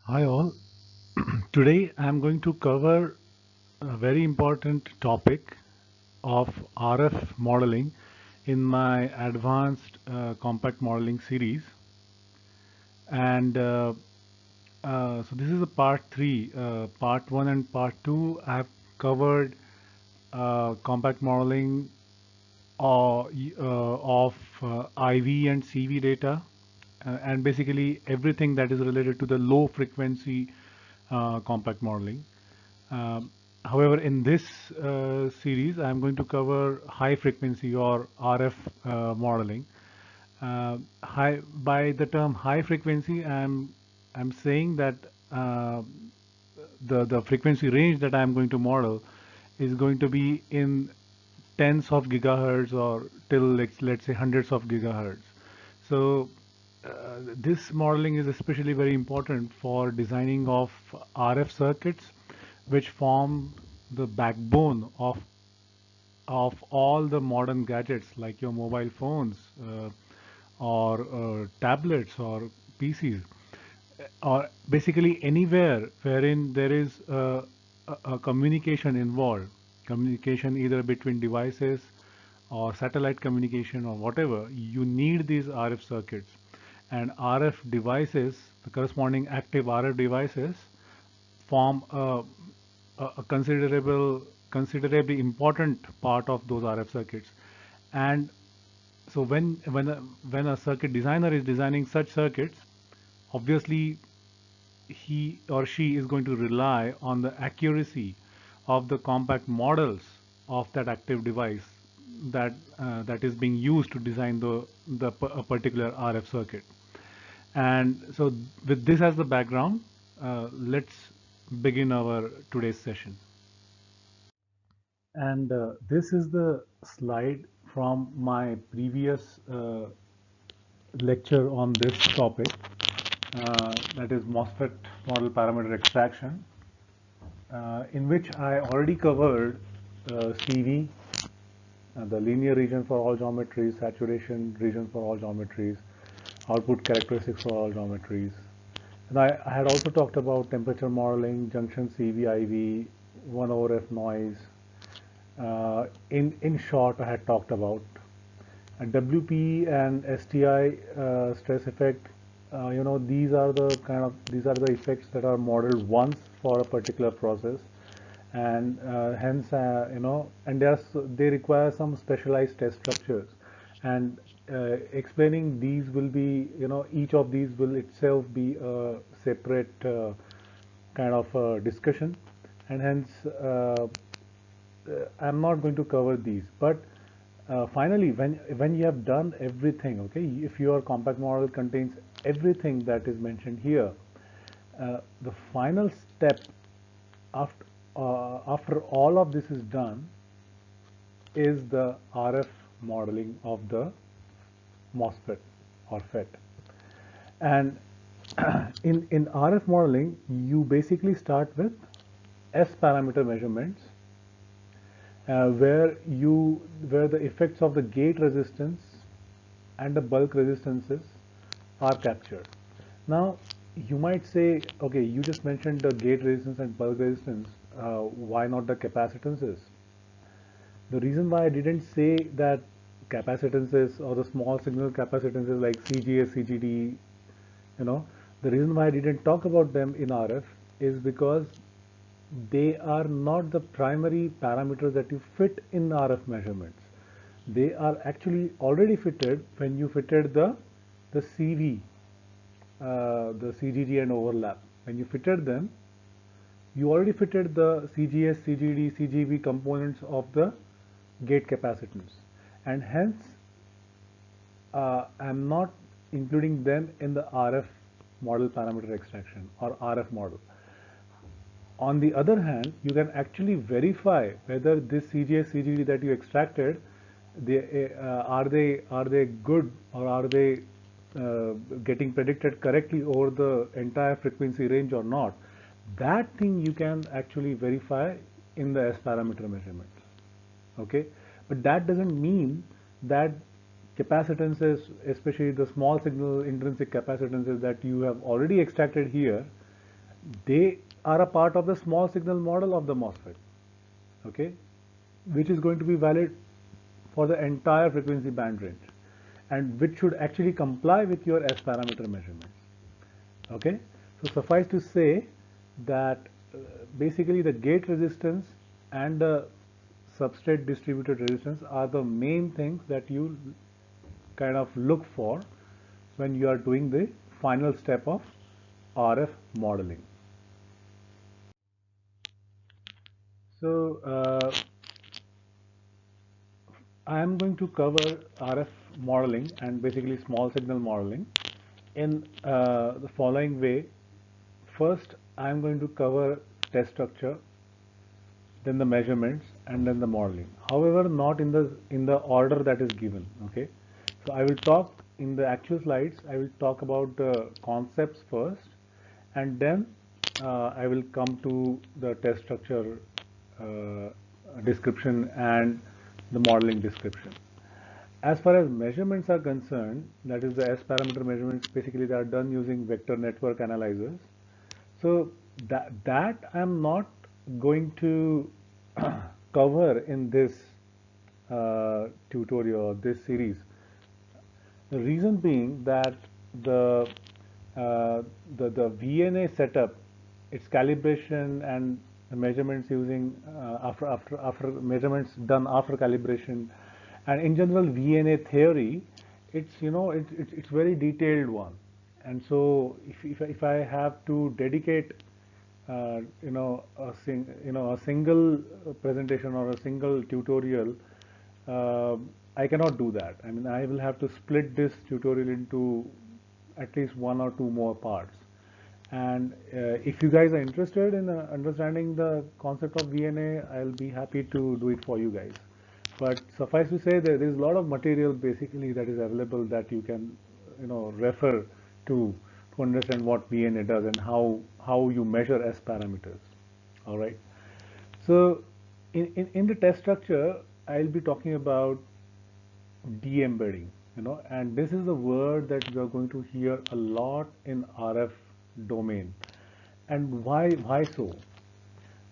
Hi all. Today I am going to cover a very important topic of RF modeling in my advanced compact modeling series. And so this is a part 3. Part 1 and part 2 I have covered compact modeling of IV and CV data and basically everything that is related to the low frequency compact modeling. Um, However, in this series, I'm going to cover high frequency or RF modeling. By the term high frequency, I'm saying that uh, the frequency range that I'm going to model is going to be in tens of gigahertz or till let's say hundreds of gigahertz. So this modeling is especially very important for designing of RF circuits, which form the backbone of all the modern gadgets like your mobile phones or tablets or PCs or basically anywhere wherein there is a communication involved, communication either between devices or satellite communication or whatever, you need these RF circuits. And RF devices, the corresponding active RF devices, form a considerably important part of those RF circuits. And so when a circuit designer is designing such circuits, obviously he or she is going to rely on the accuracy of the compact models of that active device that is being used to design a particular RF circuit. And so with this as the background, let's begin our today's session. And this is the slide from my previous lecture on this topic, that is MOSFET model parameter extraction, in which I already covered CV, the linear region for all geometries, saturation region for all geometries, output characteristics for all geometries. And I had also talked about temperature modeling, junction CV, IV, 1 over F noise. In short, I had talked about WP and STI stress effect. These are the effects that are modeled once for a particular process, and hence and they require some specialized test structures. And explaining these will be, each of these will itself be a separate kind of discussion, and hence I'm not going to cover these. But finally, when you have done everything, okay, if your compact model contains everything that is mentioned here, the final step after all of this is done is the RF modeling of the MOSFET or FET. And in RF modeling, you basically start with S parameter measurements, where the effects of the gate resistance and the bulk resistances are captured. Now, you might say, okay, you just mentioned the gate resistance and bulk resistance. Why not the capacitances? The reason why I didn't say that capacitances or the small signal capacitances like CGS, CGD, you know, the reason why I didn't talk about them in RF is because they are not the primary parameters that you fit in RF measurements. They are actually already fitted when you fitted the CV, the CGG and overlap. When you fitted them, you already fitted the CGS, CGD, CGB components of the gate capacitance, and hence I'm not including them in the RF model parameter extraction or RF model. On the other hand, you can actually verify whether this CGS, CGD that you extracted, are they good, or are they getting predicted correctly over the entire frequency range or not. That thing you can actually verify in the S parameter measurements. Okay, but that doesn't mean that capacitances, especially the small signal intrinsic capacitances that you have already extracted here, they are a part of the small signal model of the MOSFET, okay, which is going to be valid for the entire frequency band range and which should actually comply with your S parameter measurements. Okay, so suffice to say that basically the gate resistance and the substrate distributed resistance are the main things that you kind of look for when you are doing the final step of RF modeling. So I am going to cover RF modeling and basically small signal modeling in the following way. First, I am going to cover test structure, then the measurements, and then the modeling. However, not in the order that is given. Okay, so I will talk in the actual slides. I will talk about the concepts first, and then I will come to the test structure description and the modeling description. As far as measurements are concerned, that is the S parameter measurements, basically they are done using vector network analyzers. So that I'm not going to cover in this tutorial or this series. The reason being that the the VNA setup, its calibration and the measurements using after measurements done after calibration, and in general VNA theory, it's it's very detailed one, and so if I have to dedicate a single presentation or a single tutorial, uh, I cannot do that. I mean, I will have to split this tutorial into at least one or two more parts. And if you guys are interested in understanding the concept of VNA, I'll be happy to do it for you guys. But suffice to say, there is a lot of material basically that is available that you can, refer to understand what VNA does and how you measure S parameters. All right. So in the test structure, I'll be talking about de-embedding, and this is a word that you are going to hear a lot in RF domain. And why so?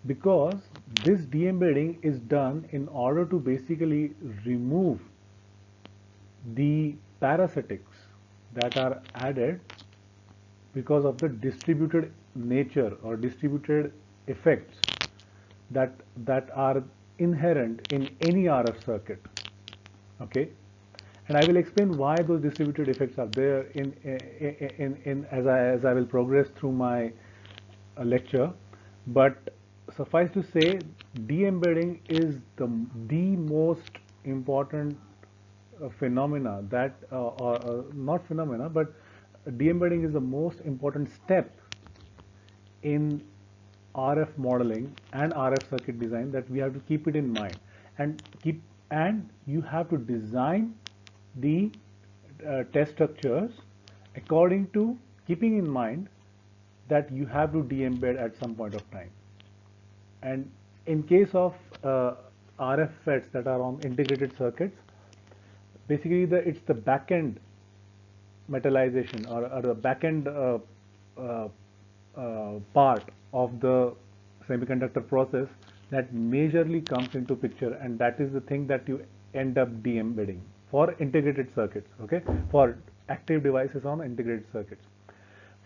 Because this de-embedding is done in order to basically remove the parasitics that are added because of the distributed nature or distributed effects that are inherent in any RF circuit. Okay, and I will explain why those distributed effects are there in as I will progress through my lecture. But suffice to say, de-embedding is the most important phenomena that or not phenomena, but de-embedding is the most important step in RF modeling and RF circuit design that we have to keep it in mind, and you have to design the test structures according to keeping in mind that you have to de-embed at some point of time. And in case of RF FETs that are on integrated circuits, basically it's the back-end metallization or the back-end part of the semiconductor process that majorly comes into picture, and that is the thing that you end up de-embedding for integrated circuits. Okay, for active devices on integrated circuits.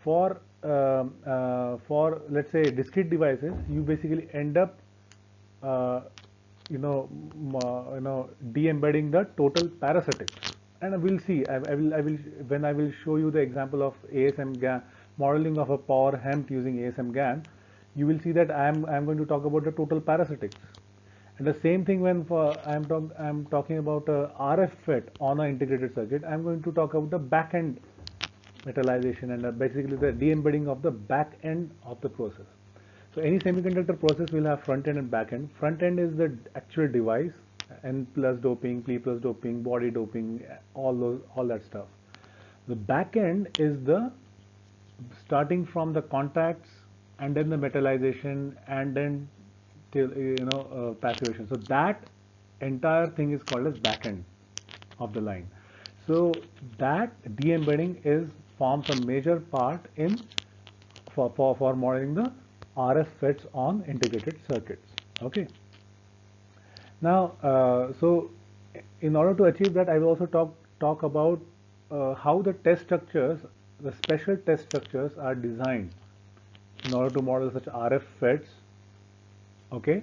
For let's say discrete devices, you basically end up uh, de-embedding the total parasitics. And we'll see. I will when I will show you the example of ASM GAN modeling of a power HEMT using ASM GAN, you will see that I'm going to talk about the total parasitics. And the same thing when I'm talking about a RF FET on an integrated circuit, I'm going to talk about the back end metallization and basically the de-embedding of the back end of the process. So any semiconductor process will have front end and back end. Front end is the actual device, N plus doping, P plus doping, body doping, all that stuff. The back end is the starting from the contacts and then the metallization and then till passivation. So that entire thing is called as back end of the line. So that de-embedding is forms a major part in for modeling the RF FETs on integrated circuits. Okay. Now, so in order to achieve that, I will also talk about how the test structures, the special test structures are designed in order to model such RF FETs, okay,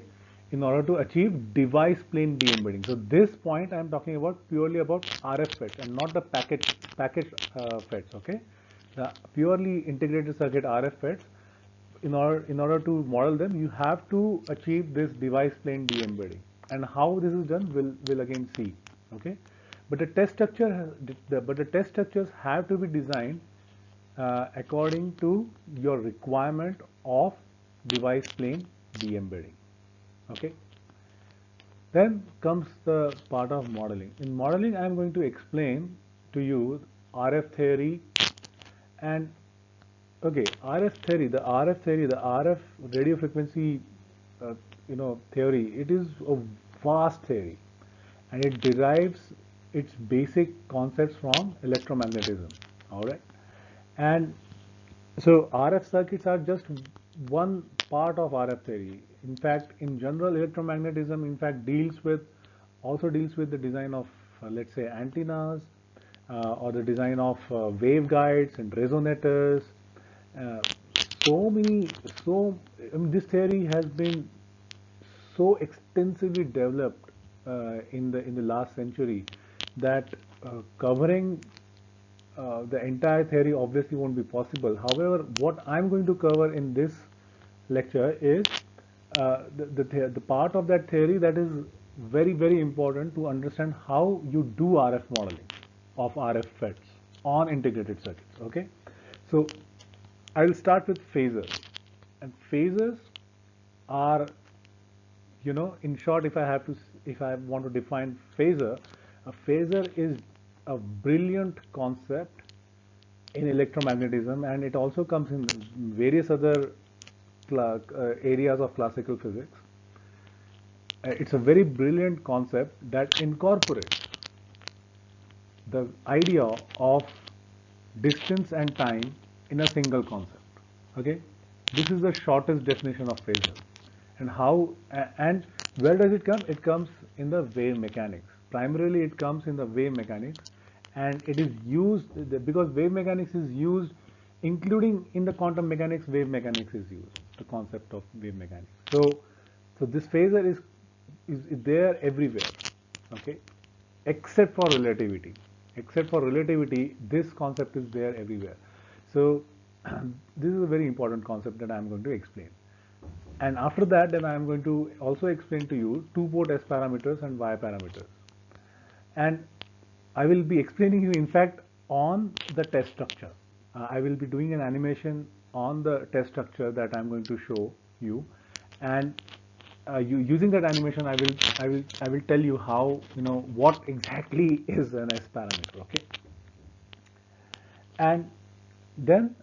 in order to achieve device plane de-embedding. So this point I am talking about purely about RF FETs and not the package FETs, okay. The purely integrated circuit RF FETs, in order to model them, you have to achieve this device plane de-embedding. And how this is done, we'll again see, okay. But the test structures have to be designed according to your requirement of device plane de-embedding. Okay. Then comes the part of modeling. In modeling, I am going to explain to you RF theory and okay, RF theory, the RF radio frequency, theory. It is a vast theory, and it derives its basic concepts from electromagnetism. All right, and so RF circuits are just one part of RF theory. In fact, in general, electromagnetism in fact also deals with the design of let's say antennas or the design of waveguides and resonators. Uh, this theory has been so extensively developed in the last century that covering the entire theory obviously won't be possible. However, what I'm going to cover in this lecture is the part of that theory that is very important to understand how you do RF modeling of RF FETs on integrated circuits. Okay, so I will start with phasers, and phasers are, in short, if I want to define phasor, a phasor is a brilliant concept in electromagnetism, and it also comes in various other areas of classical physics. It's a very brilliant concept that incorporates the idea of distance and time in a single concept. Okay, this is the shortest definition of phasor. And and where does it come? It comes in the wave mechanics. Primarily, it comes in the wave mechanics, and it is used because wave mechanics is used, including in the quantum mechanics. Wave mechanics is used. The concept of wave mechanics. So this phasor is there everywhere. Okay, except for relativity. Except for relativity, this concept is there everywhere. So this is a very important concept that I am going to explain. And after that, then I am going to also explain to you two-port S parameters and Y parameters. And I will be explaining you, in fact, on the test structure. I will be doing an animation on the test structure that I am going to show you, and using that animation, I will tell you how, what exactly is an S parameter. Okay, and then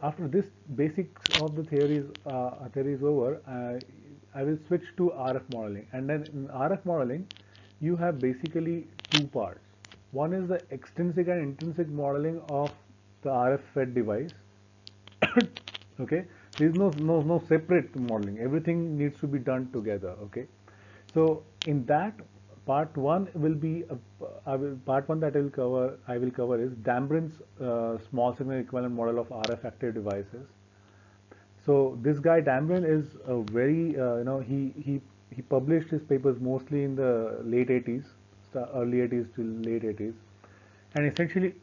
after this basics of the theory is over, I will switch to RF modeling, and then in RF modeling you have basically two parts. One is the extrinsic and intrinsic modeling of the RF FET device. Okay, there is no separate modeling. Everything needs to be done together. Okay, so in that, part one will be part one that I will cover is Dambrun's small signal equivalent model of RF active devices. So this guy Dambrun is a very he published his papers mostly in the late 80s, early 80s to late 80s, and essentially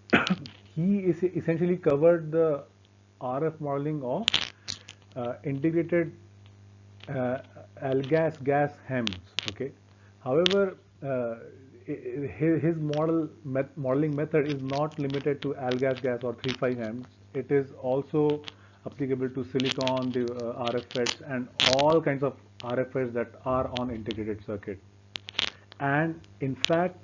he essentially covered the RF modeling of integrated AlGas gas HEMS. Okay, however, his modeling method is not limited to AlGas gas or 3,5 HEMS. It is also applicable to silicon, the RF FETs, and all kinds of RF FETs that are on integrated circuit. And in fact,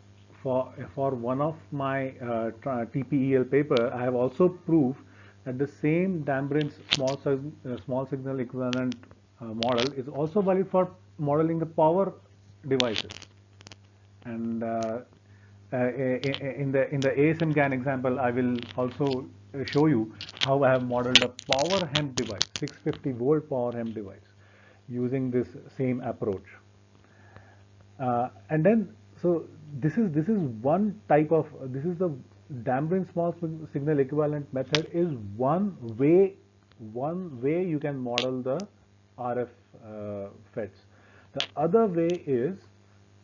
for one of my TPEL paper, I have also proved that the same Dambrun's small signal equivalent model is also valid for modeling the power devices. And in the ASM GAN example, I will also show you how I have modeled a power hemp device, 650 volt power hemp device, using this same approach. And then, so this is one type of this is the damping small signal equivalent method is one way you can model the RF FETs. The other way is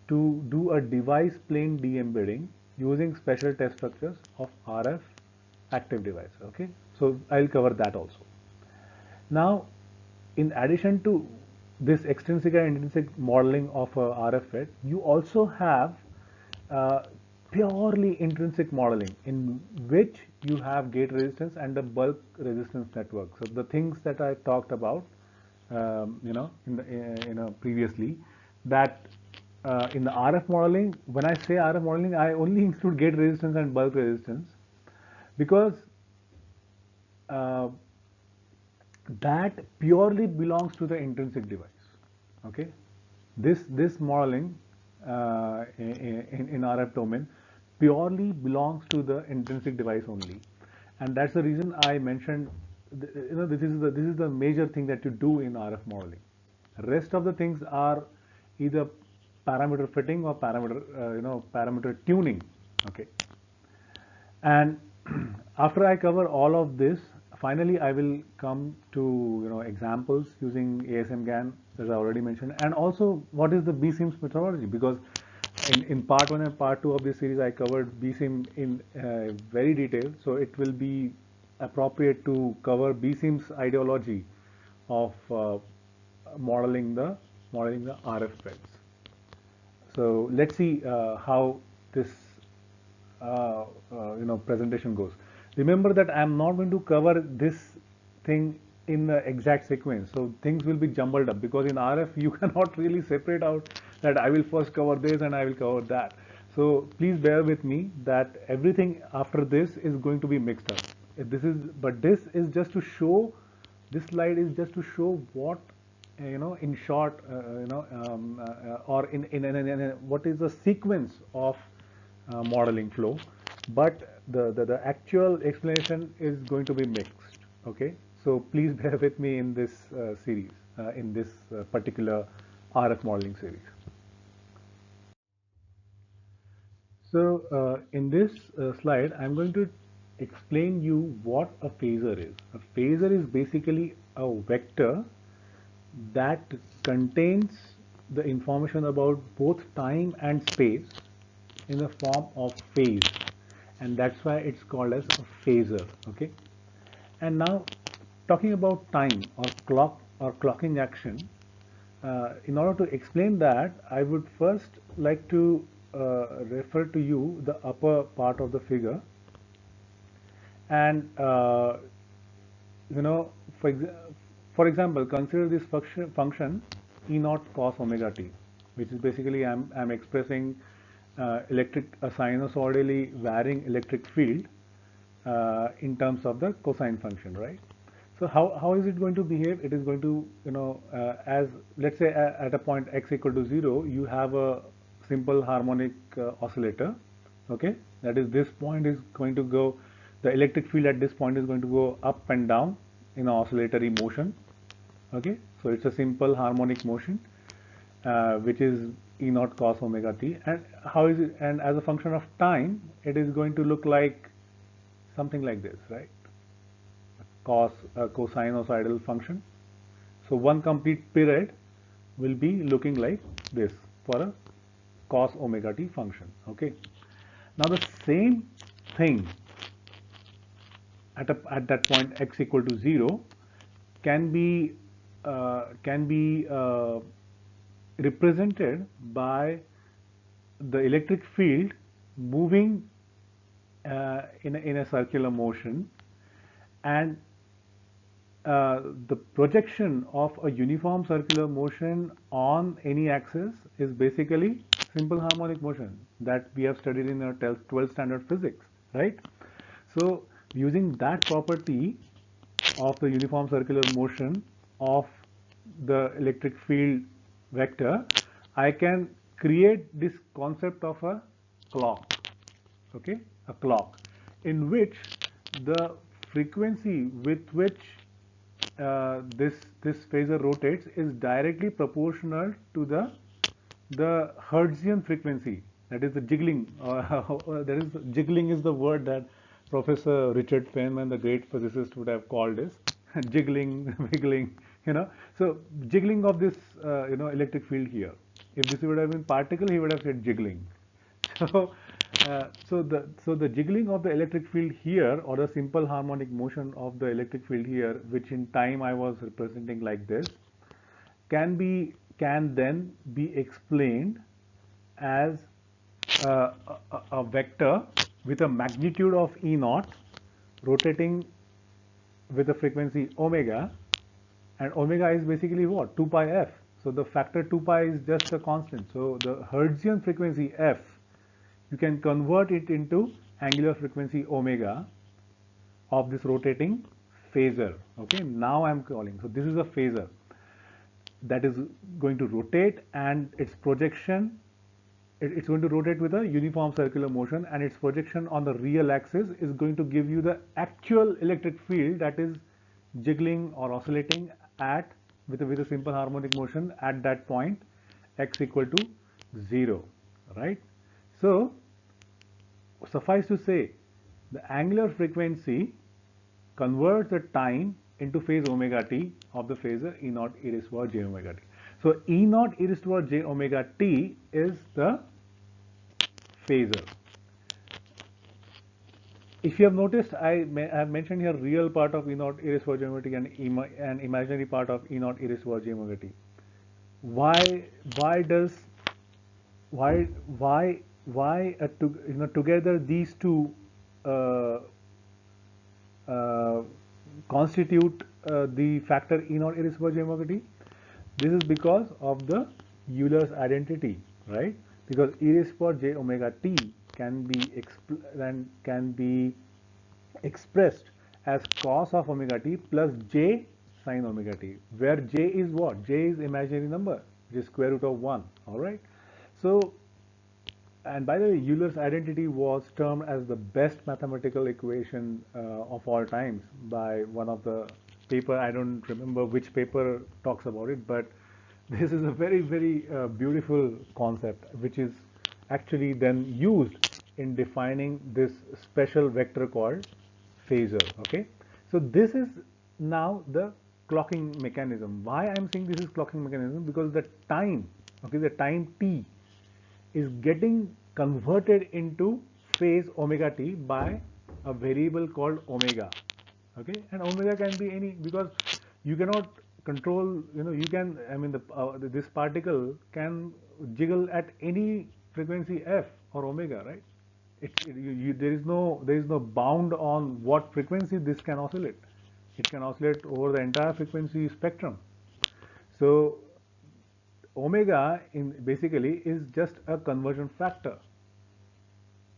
to do a device plane de-embedding using special test structures of RF active device. Okay, so I'll cover that also. Now, in addition to this extrinsic and intrinsic modeling of a RF FET, you also have uh, purely intrinsic modeling in which you have gate resistance and the bulk resistance network. So the things that I talked about, previously, that in the RF modeling, when I say RF modeling, I only include gate resistance and bulk resistance because uh, that purely belongs to the intrinsic device. Okay, this modeling in RF domain purely belongs to the intrinsic device only, and that's the reason I mentioned. This is the major thing that you do in RF modeling. Rest of the things are either parameter fitting or parameter tuning. Okay, and after I cover all of this, finally I will come to examples using ASM GAN, as I already mentioned, and also what is the BSIMS methodology, because in part 1 and part 2 of this series I covered BSIM in very detail, so it will be appropriate to cover BSIMS ideology of modeling the RF FETs. So let's see how this presentation goes. Remember that I am not going to cover this thing in the exact sequence, so things will be jumbled up, because in RF you cannot really separate out that I will first cover this and I will cover that. So please bear with me that everything after this is going to be mixed up. This is just to show, this slide is just to show what in short, or in what is the sequence of modeling flow, but the actual explanation is going to be mixed. Okay, so please bear with me in this series, in this particular RF modeling series. So in this slide, I'm going to explain you what a phasor is. A phasor is basically a vector that contains the information about both time and space in the form of phase, and that's why it's called as a phasor. Okay, and now talking about time or clock or clocking action, in order to explain that, I would first like to refer to you the upper part of the figure, and you know, for, for example, consider this function E naught cos omega t, which is basically I'm expressing a sinusoidally varying electric field in terms of the cosine function, right? So how is it going to behave? It is going to, as let's say at a point x equal to 0, you have a simple harmonic oscillator. Okay, that is, this point is going to go, the electric field at this point is going to go up and down in an oscillatory motion. Okay, so it's a simple harmonic motion, which is E naught cos omega t. And how is it? And as a function of time, it is going to look like something like this, right? Cosinusoidal function. So one complete period will be looking like this for a cos omega t function. Okay. Now the same thing at that point x equal to 0 can be represented by the electric field moving in a circular motion, and the projection of a uniform circular motion on any axis is basically simple harmonic motion that we have studied in our 12th standard physics, right? So using that property of the uniform circular motion of the electric field vector, I can create this concept of a clock. Okay, a clock in which the frequency with which this phasor rotates is directly proportional to the Hertzian frequency. That is the jiggling. That is jiggling is the word that Professor Richard Feynman, the great physicist, would have called this jiggling, wiggling. So jiggling of this electric field here. If this would have been particle, he would have said jiggling. So, so the jiggling of the electric field here, or the simple harmonic motion of the electric field here, which in time I was representing like this, can then be explained as a vector with a magnitude of E naught rotating with a frequency omega, and omega is basically what? 2 pi f. So the factor 2 pi is just a constant. So the Hertzian frequency f, you can convert it into angular frequency omega of this rotating phasor. Okay, now I'm calling. So this is a phasor that is going to rotate, and its projection, it's going to rotate with a uniform circular motion, and its projection on the real axis is going to give you the actual electric field that is jiggling or oscillating at with a simple harmonic motion at that point x equal to 0, right? So suffice to say, the angular frequency converts the time into phase omega t of the phasor E naught e raised to power j omega t. So E naught e raised to power j omega t is the phasor. If you have noticed, I have mentioned here real part of E naught e raised to power j omega t and imaginary part of E naught e raised to power j omega t. Why does why together these two uh, constitute the factor E naught e raised to power j omega t? This is because of the Euler's identity, right? Because e raised to power j omega t can be expressed as cos of omega t plus j sin omega t, where j is what? J is imaginary number, which is square root of 1. All right. So, and by the way, Euler's identity was termed as the best mathematical equation of all times by one of the paper. I don't remember which paper talks about it, but this is a very, very beautiful concept, which is actually then used in defining this special vector called phasor. Okay, so this is now the clocking mechanism. Why I am saying this is clocking mechanism? Because the time, okay, the time t is getting converted into phase omega t by a variable called omega. Okay, and omega can be any, because you cannot control, you can, I mean, this particle can jiggle at any frequency f or omega, right? There is no bound on what frequency this can oscillate. It can oscillate over the entire frequency spectrum. So omega in basically is just a conversion factor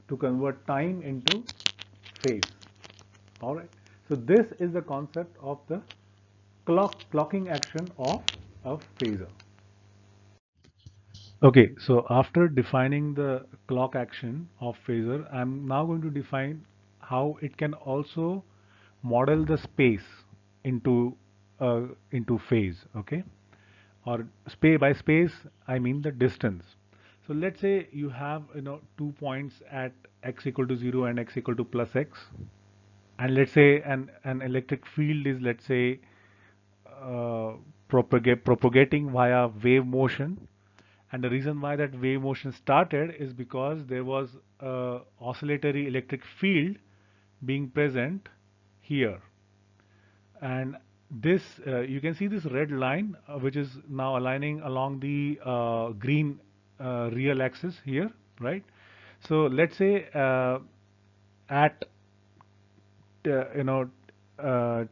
to convert time into phase. All right. So this is the concept of the clocking action of a phasor. Okay, so after defining the clock action of phasor, I'm now going to define how it can also model the space into phase. Okay, or by space I mean the distance. So let's say you have 2 points at x equal to 0 and x equal to plus x, and let's say an electric field is, let's say, uh, propagating via wave motion, and the reason why that wave motion started is because there was a oscillatory electric field being present here, and this you can see this red line which is now aligning along the green real axis here, right? So let's say at you know uh,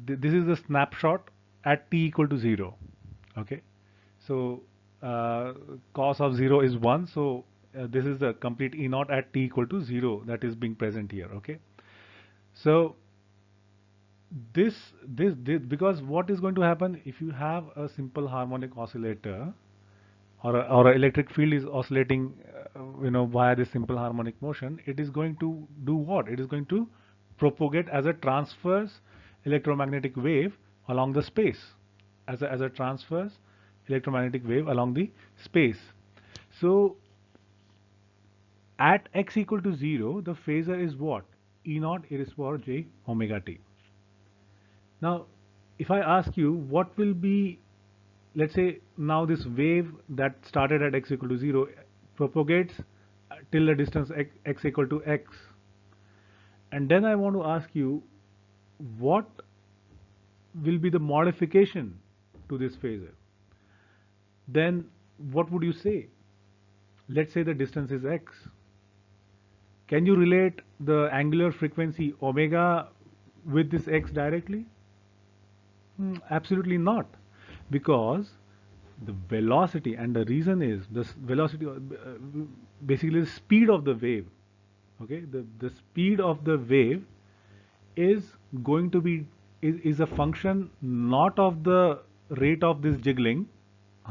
this is the snapshot at t equal to 0. Okay, so cos of 0 is 1, so this is the complete E naught at t equal to 0 that is being present here. Okay, so this because what is going to happen if you have a simple harmonic oscillator, or a electric field is oscillating via this simple harmonic motion, it is going to do what? It is going to propagate as a transverse electromagnetic wave along the space, as a transverse electromagnetic wave along the space. So at x equal to 0, the phasor is what? E naught e raised to power j omega t. Now, if I ask you what will be, let's say now this wave that started at x equal to 0 propagates till the distance x equal to x, and then I want to ask you what will be the modification to this phasor, then what would you say? Let's say the distance is x. Can you relate the angular frequency omega with this x directly? Absolutely not, because the velocity, and the reason is this velocity, basically the speed of the wave. Okay, the speed of the wave is going to be is a function not of the rate of this jiggling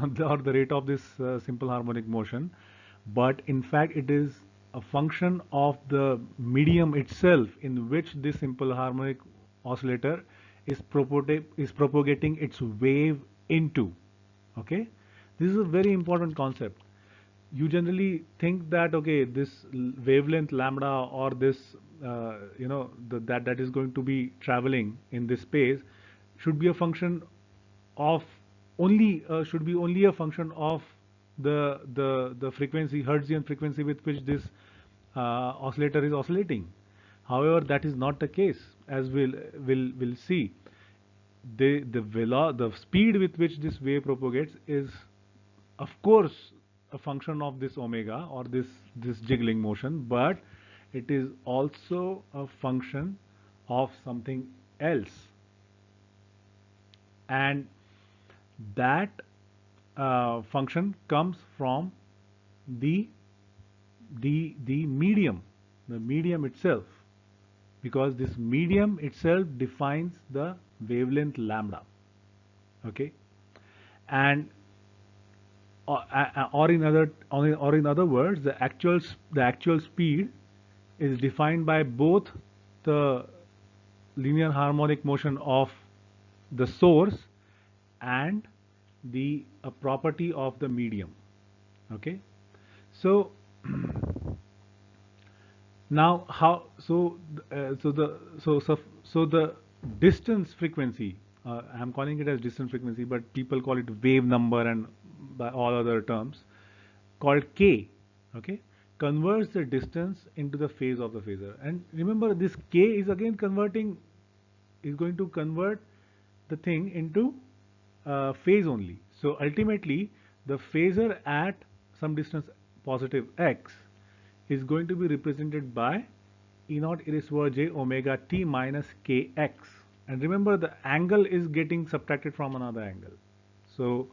or the rate of this simple harmonic motion, but in fact it is a function of the medium itself in which this simple harmonic oscillator is propagating its wave into. Okay, this is a very important concept. You generally think that okay, this wavelength lambda or this that is going to be traveling in this space should be a function of only should be only a function of the frequency, Hertzian frequency with which this oscillator is oscillating. However, that is not the case, as we'll see. The speed with which this wave propagates is, of course, a function of this omega or this jiggling motion, but it is also a function of something else, and that function comes from the the medium itself, because this medium itself defines the wavelength lambda. Okay, and or in other words, the actual speed is defined by both the linear harmonic motion of the source and the property of the medium. Okay, so now how so the distance frequency, I'm calling it as distance frequency, but people call it wave number and by all other terms, called k. Okay, converts the distance into the phase of the phasor. And remember, this k is again going to convert the thing into phase only. So ultimately, the phasor at some distance positive x is going to be represented by E naught e raised to power j omega t minus kx. And remember, the angle is getting subtracted from another angle. So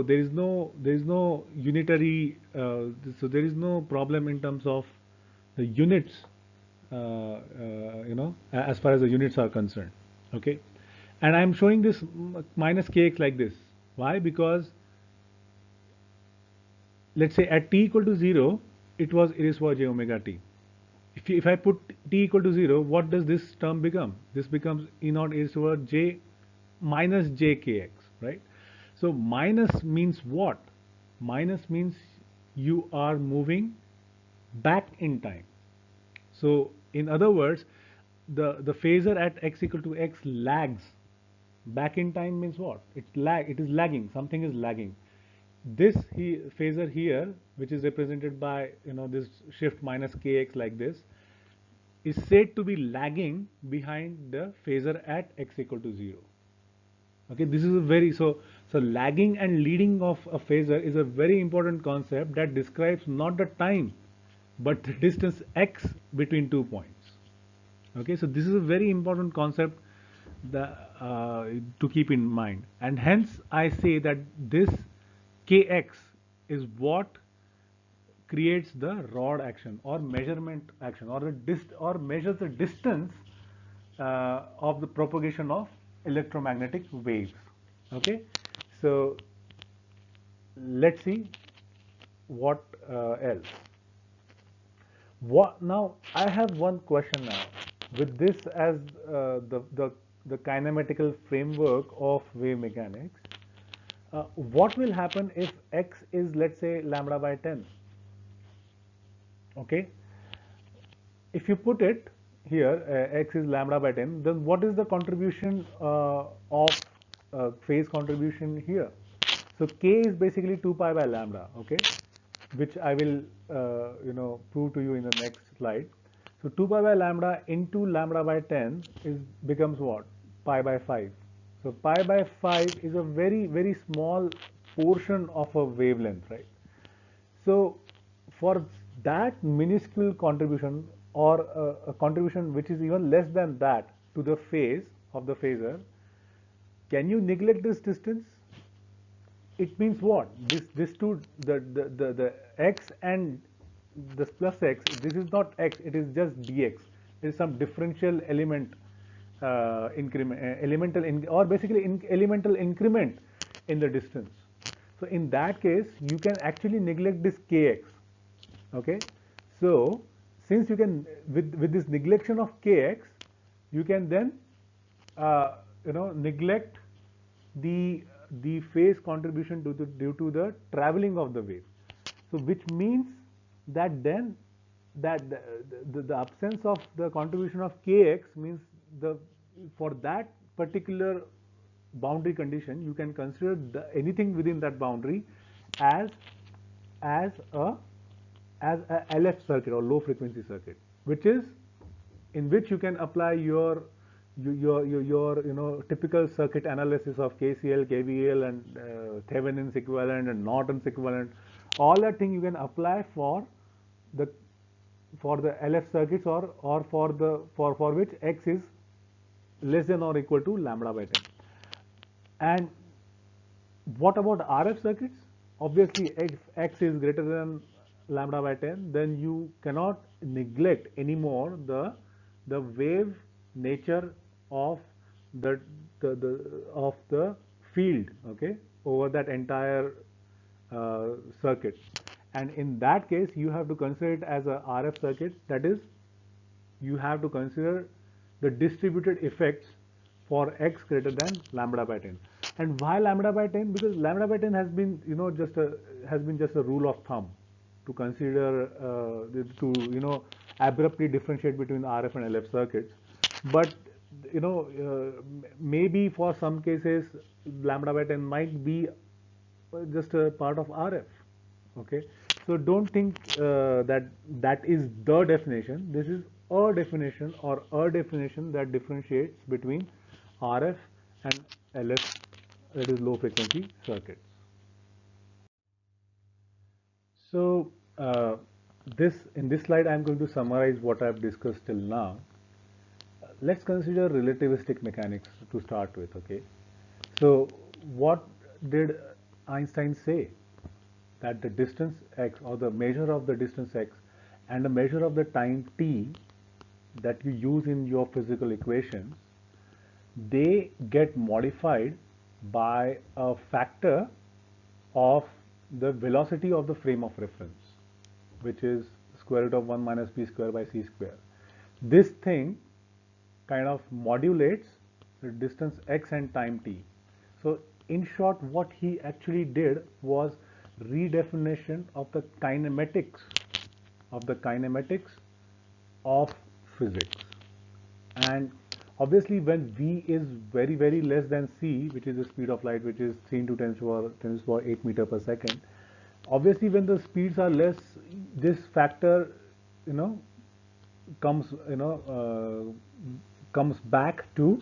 there is no unitary. So there is no problem in terms of the units. As far as the units are concerned. Okay, and I'm showing this minus kx like this. Why? Because let's say at t equal to 0, it was e raised to power j omega t. If I put t equal to 0, what does this term become? This becomes E naught e raised to power j minus j kx, right? So minus means what? Minus means you are moving back in time. So in other words, the phasor at x equal to x lags. Back in time means what? It is lagging. Something is lagging. This phasor here, which is represented by this shift minus kx like this, is said to be lagging behind the phasor at x equal to 0. Okay, this is a very so lagging and leading of a phasor is a very important concept that describes not the time but the distance x between 2 points. Okay, so this is a very important concept to keep in mind, and hence I say that this kx is what creates the rod action or measurement action, or measures the distance of the propagation of electromagnetic waves. Okay, so let's see what else. What now? I have one question now. with this as the kinematical framework of wave mechanics, what will happen if x is, let's say, lambda by 10? Okay, if you put it here, x is lambda by 10, then what is the contribution of phase contribution here? So k is basically 2 pi by lambda, okay, which I will prove to you in the next slide. So 2 pi by lambda into lambda by 10 is becomes what? Pi by 5. So pi by 5 is a very, very small portion of a wavelength, right? So for that minuscule contribution, or a contribution which is even less than that to the phase of the phasor, can you neglect this distance? It means what? This two, the x and this plus x, this is not x, it is just dx. It is some differential element, elemental or basically elemental increment in the distance. So in that case, you can actually neglect this kx. Okay, so since you can, with this neglection of kx, you can then neglect the phase contribution due to the traveling of the wave. So which means that then that the absence of the contribution of kx means the for that particular boundary condition, you can consider anything within that boundary as as a LF circuit or low frequency circuit, which is in which you can apply your typical circuit analysis of KCL, KVL, and Thevenin's equivalent and Norton's equivalent. All that thing you can apply the for the LF circuits, or for which x is less than or equal to lambda by 10. And what about RF circuits? Obviously, if x is greater than lambda by 10, then you cannot neglect anymore the wave nature of the field, okay, over that entire circuit. And in that case, you have to consider it as a RF circuit. That is, you have to consider the distributed effects for x greater than lambda by 10. And why lambda by 10? Because lambda by 10 has been just a rule of thumb to consider, abruptly differentiate between RF and LF circuits. But maybe for some cases lambda by 10 might be just a part of RF. Okay, so don't think that is the definition. This is a definition, or a definition that differentiates between RF and LF, that is low frequency circuits. So in this slide I am going to summarize what I have discussed till now. Let's consider relativistic mechanics to start with. Okay, so what did Einstein say? That the distance x, or the measure of the distance x, and the measure of the time t that you use in your physical equations, they get modified by a factor of the velocity of the frame of reference, which is square root of 1 minus b square by c square. This thing kind of modulates the distance x and time t. So in short, what he actually did was redefinition of the kinematics of physics. And obviously, when v is very, very less than c, which is the speed of light, which is 3 into 10 to the power 8 meter per second, obviously when the speeds are less, this factor comes comes back to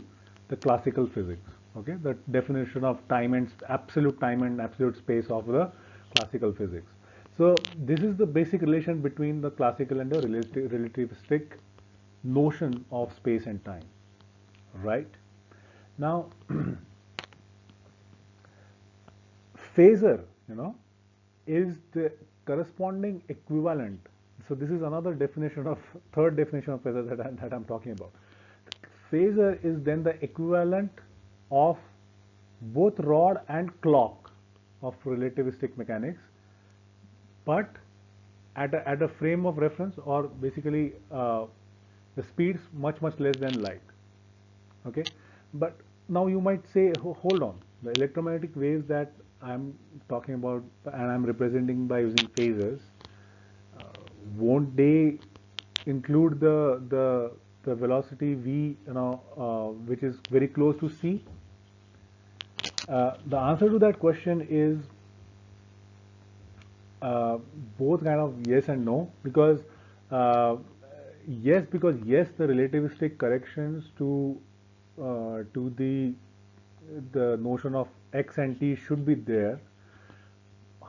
the classical physics. Okay, the definition of time and absolute space of the classical physics. So this is the basic relation between the classical and the relativistic notion of space and time. Right now, phasor, is the corresponding equivalent. So this is another definition of third definition of phasor that I'm talking about. Phasor is then the equivalent of both rod and clock of relativistic mechanics, but at a frame of reference, or basically The speed is much less than light. Okay, but now you might say, hold on, the electromagnetic waves that I'm talking about and I'm representing by using phasors, uh, won't they include the velocity v, which is very close to c? The answer to that question is uh, both kind of yes and no, because uh, yes, the relativistic corrections to the notion of x and t should be there.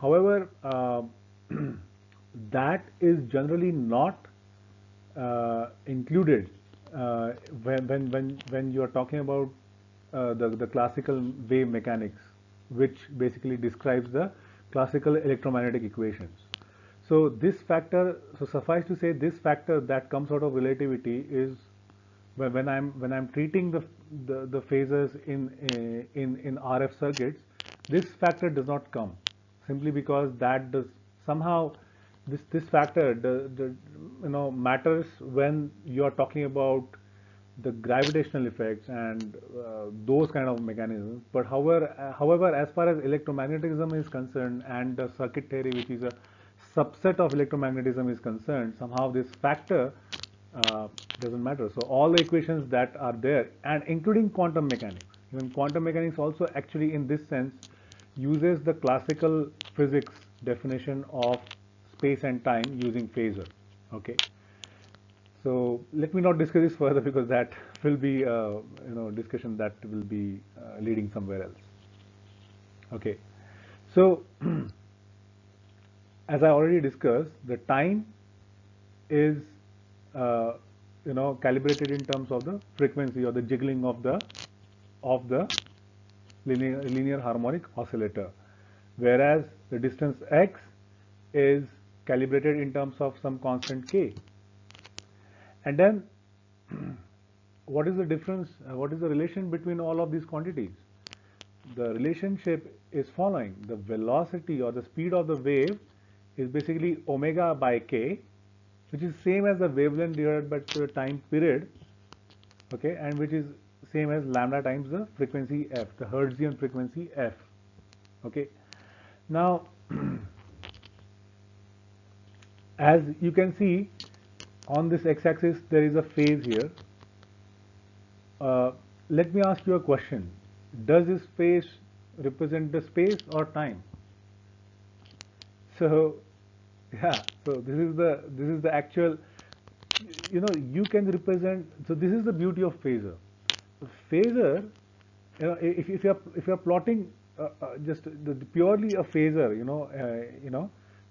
However, that is generally not included when you are talking about the classical wave mechanics, which basically describes the classical electromagnetic equations. So suffice to say, this factor that comes out of relativity is when I'm treating the phasors in RF circuits, this factor does not come, simply because that does somehow this factor matters when you are talking about the gravitational effects and those kind of mechanisms. But however, as far as electromagnetism is concerned and the circuit theory, which is a subset of electromagnetism, is concerned, somehow this factor uh, doesn't matter. So all the equations that are there, and including quantum mechanics, even quantum mechanics also actually in this sense uses the classical physics definition of space and time using phasor. Okay. So let me not discuss this further because that will be discussion that will be leading somewhere else. Okay. So as I already discussed, the time is uh, calibrated in terms of the frequency or the jiggling of the linear harmonic oscillator, whereas the distance x is calibrated in terms of some constant k. And then what is the difference? What is the relation between all of these quantities? The relationship is following: the velocity or the speed of the wave is basically omega by k, which is same as the wavelength divided by the time period, okay, and which is same as lambda times the frequency f, the Hertzian frequency f. Okay. Now, as you can see on this x-axis, there is a phase here. Let me ask you a question: does this phase represent the space or time? So, yeah. So this is the actual. You can represent. So this is the beauty of phasor. Phasor, if you're plotting just purely a phasor,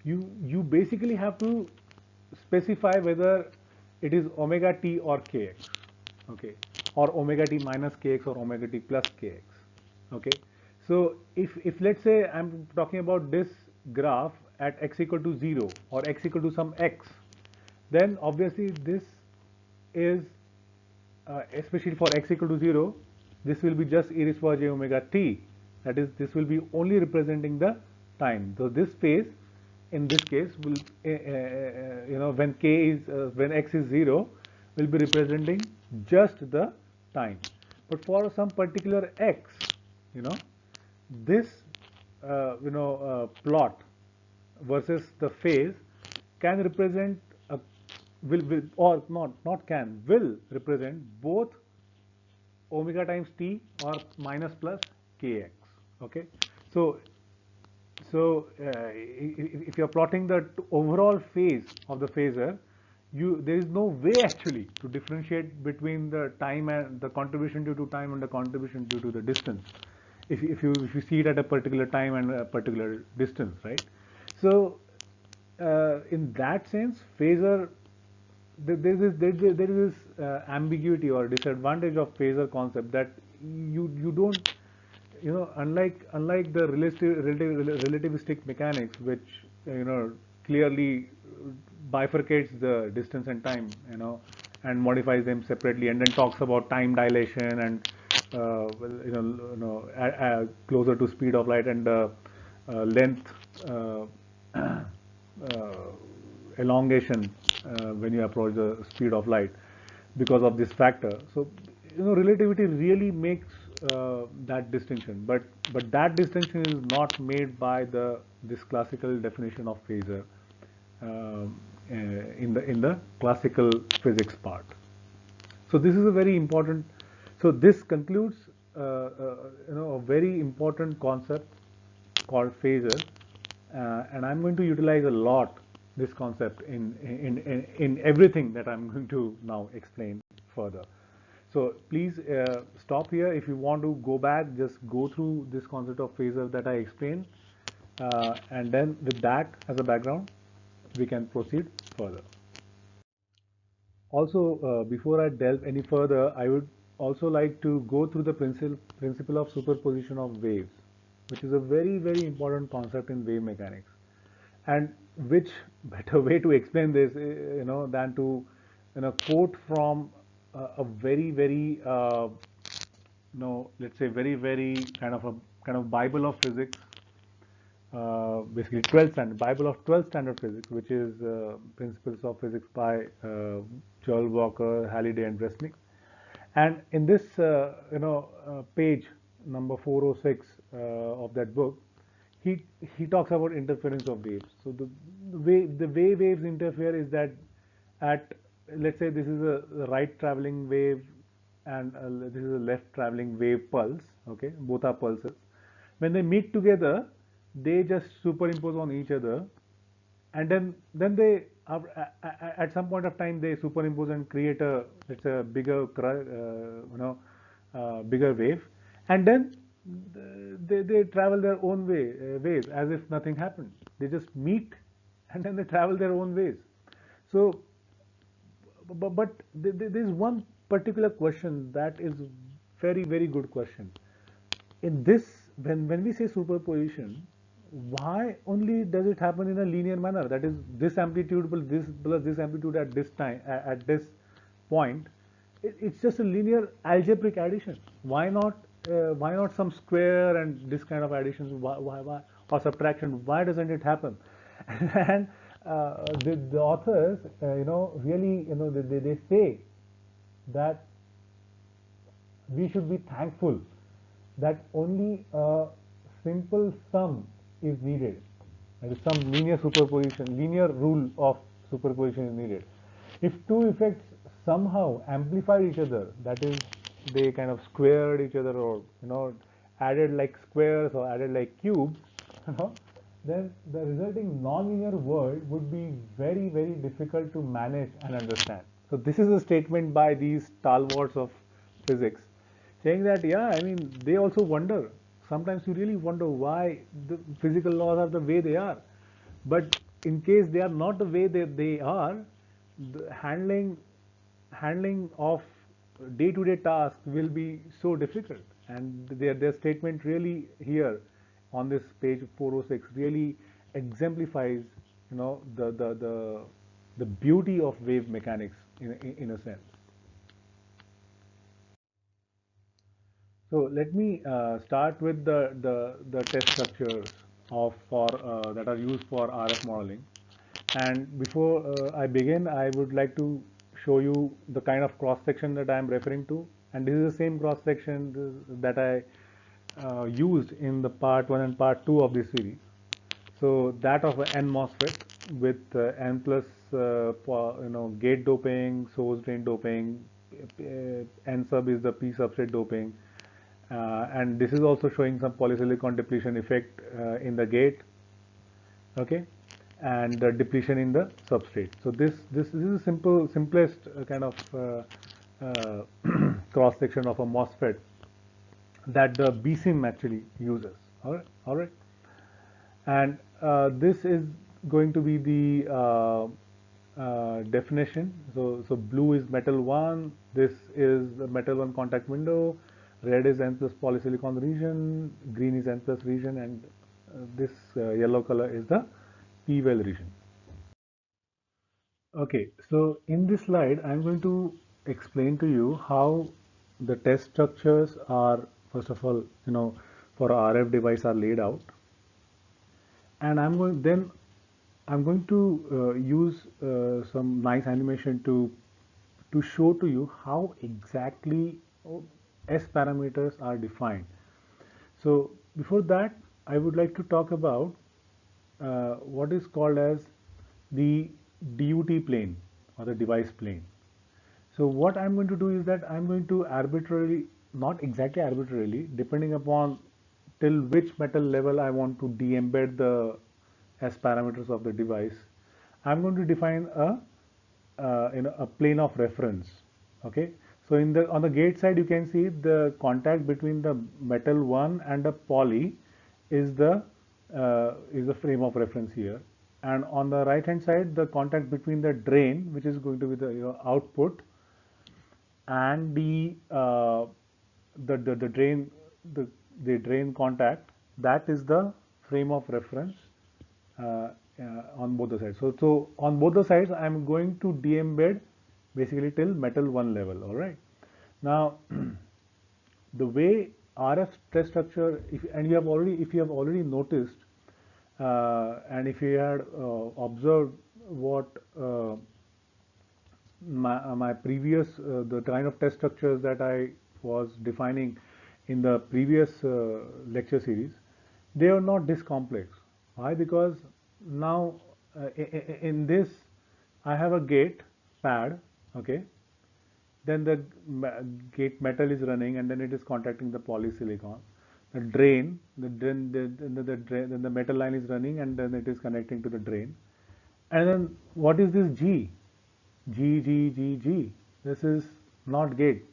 you basically have to specify whether it is omega t or kx, okay, or omega t minus kx or omega t plus kx, okay. So if let's say I'm talking about this graph at x equal to 0 or x equal to some x, then obviously this is especially for x equal to 0, this will be just e raised to power j omega t. That is, this will be only representing the time. So this phase, in this case, will when when x is 0, will be representing just the time. But for some particular x, this plot versus the phase can represent a will or not can will represent both omega times t or minus plus kx. Okay, so if you're plotting the overall phase of the phasor, there is no way actually to differentiate between the time and the contribution due to time and the contribution due to the distance. If you see it at a particular time and a particular distance, right? So in that sense, phasor, there is this ambiguity or disadvantage of phasor concept, that you don't, unlike the relativistic mechanics, which clearly bifurcates the distance and time, and modifies them separately, and then talks about time dilation and closer to speed of light, and length elongation when you approach the speed of light. because of this factor. So, relativity really makes that distinction, but that distinction is not made by this classical definition of phasor in the classical physics part. So this is a very important. So this concludes, a very important concept called phasor, and I'm going to utilize a lot this concept in everything that I'm going to now explain further. So please stop here. If you want to go back, just go through this concept of phasor that I explained, and then with that as a background, we can proceed further. Also, before I delve any further, I would also like to go through the principle of superposition of waves, which is a very, very important concept in wave mechanics. And which better way to explain this, than to, quote from a very, very, let's say very, very kind of Bible of physics, basically 12th standard Bible of 12th standard physics, which is Principles of Physics by Joel Walker, Halliday, and Resnick. And in this, page number 406 of that book, he he talks about interference of waves. So the way waves interfere is that at, let's say this is a right traveling wave, and this is a left traveling wave pulse. Okay, both are pulses. When they meet together, they just superimpose on each other, and then they at some point of time they superimpose and create a, let's say, a bigger bigger wave, and then they travel their own ways as if nothing happened. They just meet and then they travel their own ways. So but there is one particular question that is very, very good question. In this, when we say superposition, why only does it happen in a linear manner? That is, this amplitude plus this amplitude at this time, at this point, it's just a linear algebraic addition. Why not some square and this kind of additions? Why or subtraction? Why doesn't it happen? And the authors, really, they say that we should be thankful that only a simple sum is needed. That is, some linear superposition, linear rule of superposition is needed. If two effects somehow amplified each other, that is, they kind of squared each other, or added like squares or added like cubes, you know, then the resulting nonlinear world would be very, very difficult to manage and understand. So this is a statement by these stalwarts of physics, saying that, yeah, I mean, they also wonder. Sometimes you really wonder why the physical laws are the way they are. But in case they are not the way they are, the handling of day-to-day tasks will be so difficult. And their statement really here on this page 406 really exemplifies, the beauty of wave mechanics in a sense. So let me start with the test structures of for that are used for RF modeling. And before I begin, I would like to show you the kind of cross section that I am referring to. And this is the same cross section that I used in the part 1 and part 2 of this series. So that of an N MOSFET with N plus gate doping, source drain doping, N sub is the P substrate doping, and this is also showing some polysilicon depletion effect in the gate, okay, and the depletion in the substrate. So this is a simplest kind of cross section of a MOSFET that the BSIM actually uses. All right, and this is going to be the definition. So blue is metal 1, this is the metal 1 contact window, red is N plus polysilicon region, green is N plus region, and this yellow color is the P well region. Okay, so in this slide, I'm going to explain to you how the test structures are, first of all, for RF device are laid out, and I'm going to use some nice animation to to show to you how exactly S parameters are defined. So before that, I would like to talk about what is called as the DUT plane or the device plane. So what I'm going to do is that I'm going to arbitrarily, not exactly arbitrarily, depending upon till which metal level I want to de-embed the S parameters of the device, I'm going to define a plane of reference. Okay. So in the on the gate side, you can see the contact between the metal one and the poly is the frame of reference here, and on the right hand side, the contact between the drain, which is going to be the output, and the drain the drain contact, that is the frame of reference uh, on both the sides. So on both the sides, I'm going to de-embed basically till metal one level. All right. Now the way RF stress structure, and if you have already noticed, and if you had observed what my previous the kind of test structures that I was defining in the previous lecture series, they are not this complex. Why? Because now in this I have a gate pad, okay, then the gate metal is running and then it is contacting the polysilicon. The drain, then the metal line is running and then it is connecting to the drain. And then what is this G? G, G, G, G. This is not gate.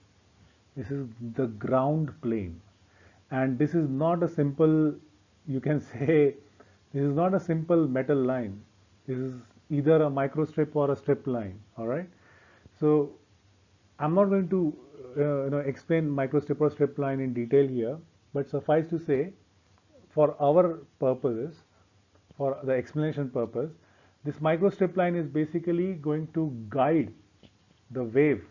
This is the ground plane. And this is not a simple, you can say, this is not a simple metal line. This is either a microstrip or a strip line. All right. So I'm not going to explain microstrip or strip line in detail here, but suffice to say, for our purposes, for the explanation purpose, this microstrip line is basically going to guide the wave,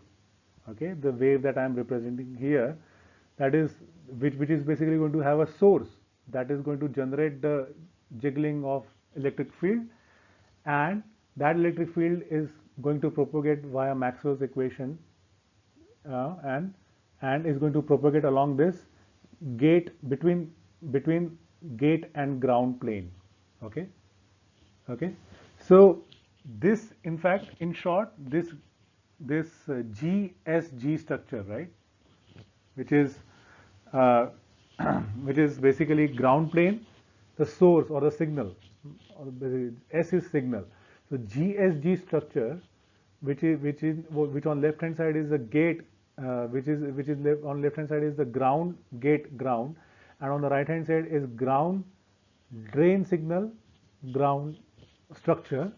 okay, the wave that I am representing here, that is which is basically going to have a source that is going to generate the jiggling of electric field, and that electric field is going to propagate via Maxwell's equation, uh, and is going to propagate along this gate between gate and ground plane. Okay. Okay. So this, in fact, in short, this GSG structure, right, which is uh, which is basically ground plane, the source or the signal, or S is signal. So GSG structure, which on left hand side is the gate, which is on left hand side is the ground gate ground, and on the right hand side is ground drain signal ground structure.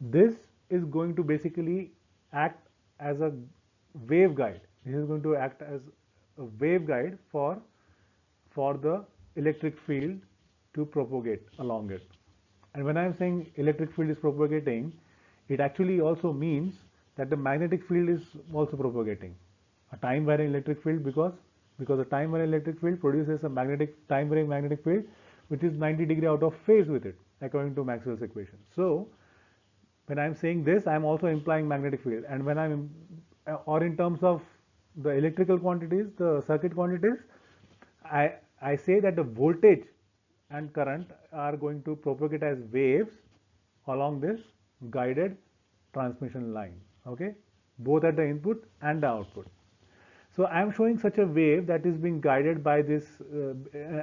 This is going to basically act as a waveguide. This is going to act as a waveguide for the electric field to propagate along it. And when I'm saying electric field is propagating, it actually also means that the magnetic field is also propagating. A time varying electric field, because the time varying electric field produces a time varying magnetic field which is 90-degree out of phase with it according to Maxwell's equation. So when I'm saying this, I'm also implying magnetic field. And when I'm or in terms of the electrical quantities, the circuit quantities, I say that the voltage and current are going to propagate as waves along this guided transmission line. Okay, both at the input and the output. So I am showing such a wave that is being guided by this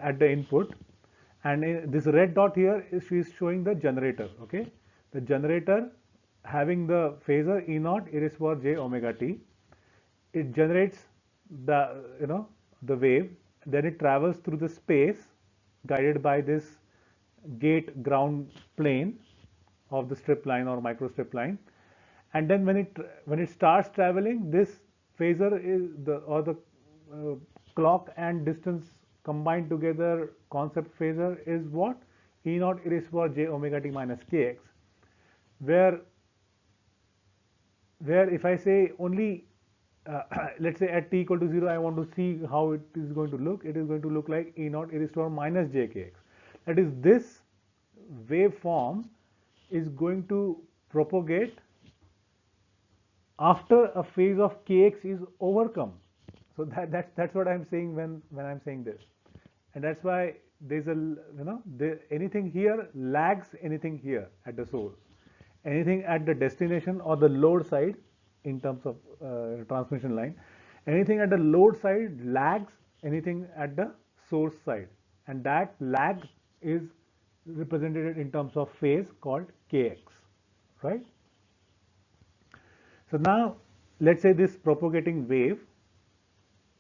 at the input, and this red dot here is showing the generator. Okay, the generator having the phasor E naught e raised to power j omega t. It generates the the wave, then it travels through the space guided by this gate ground plane of the strip line or micro strip line, and then when it starts traveling, this phasor is the clock and distance combined together concept phasor is what? E naught e raised to power j omega t minus kx, where if I say only let's say at t equal to 0, I want to see how it is going to look. It is going to look like E naught e raised to power minus jkx. That is, this waveform is going to propagate after a phase of kx is overcome. So that's what I'm saying when I'm saying this, and that's why there's a anything here lags anything here at the source, anything at the destination or the load side in terms of transmission line, anything at the load side lags anything at the source side, and that lag is represented in terms of phase called kx, right? So now let's say this propagating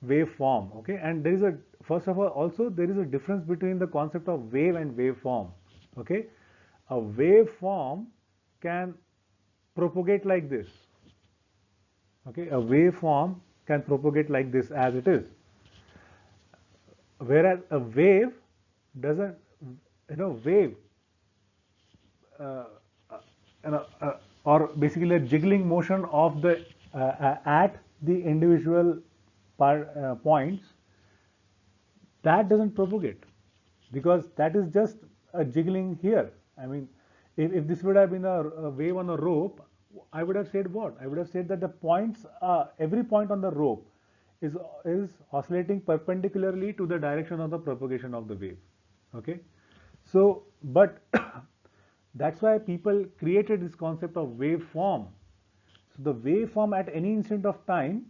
waveform, okay, and there is a, first of all, also there is a difference between the concept of wave and waveform, okay. A waveform can propagate like this, okay, a waveform can propagate like this as it is, whereas a wave doesn't, wave uh, or basically a jiggling motion of the at the individual points, that doesn't propagate, because that is just a jiggling here. I mean, if this would have been a wave on a rope, I would have said what? I would have said that the points, every point on the rope is oscillating perpendicularly to the direction of the propagation of the wave. Okay, so but that's why people created this concept of waveform. So the waveform at any instant of time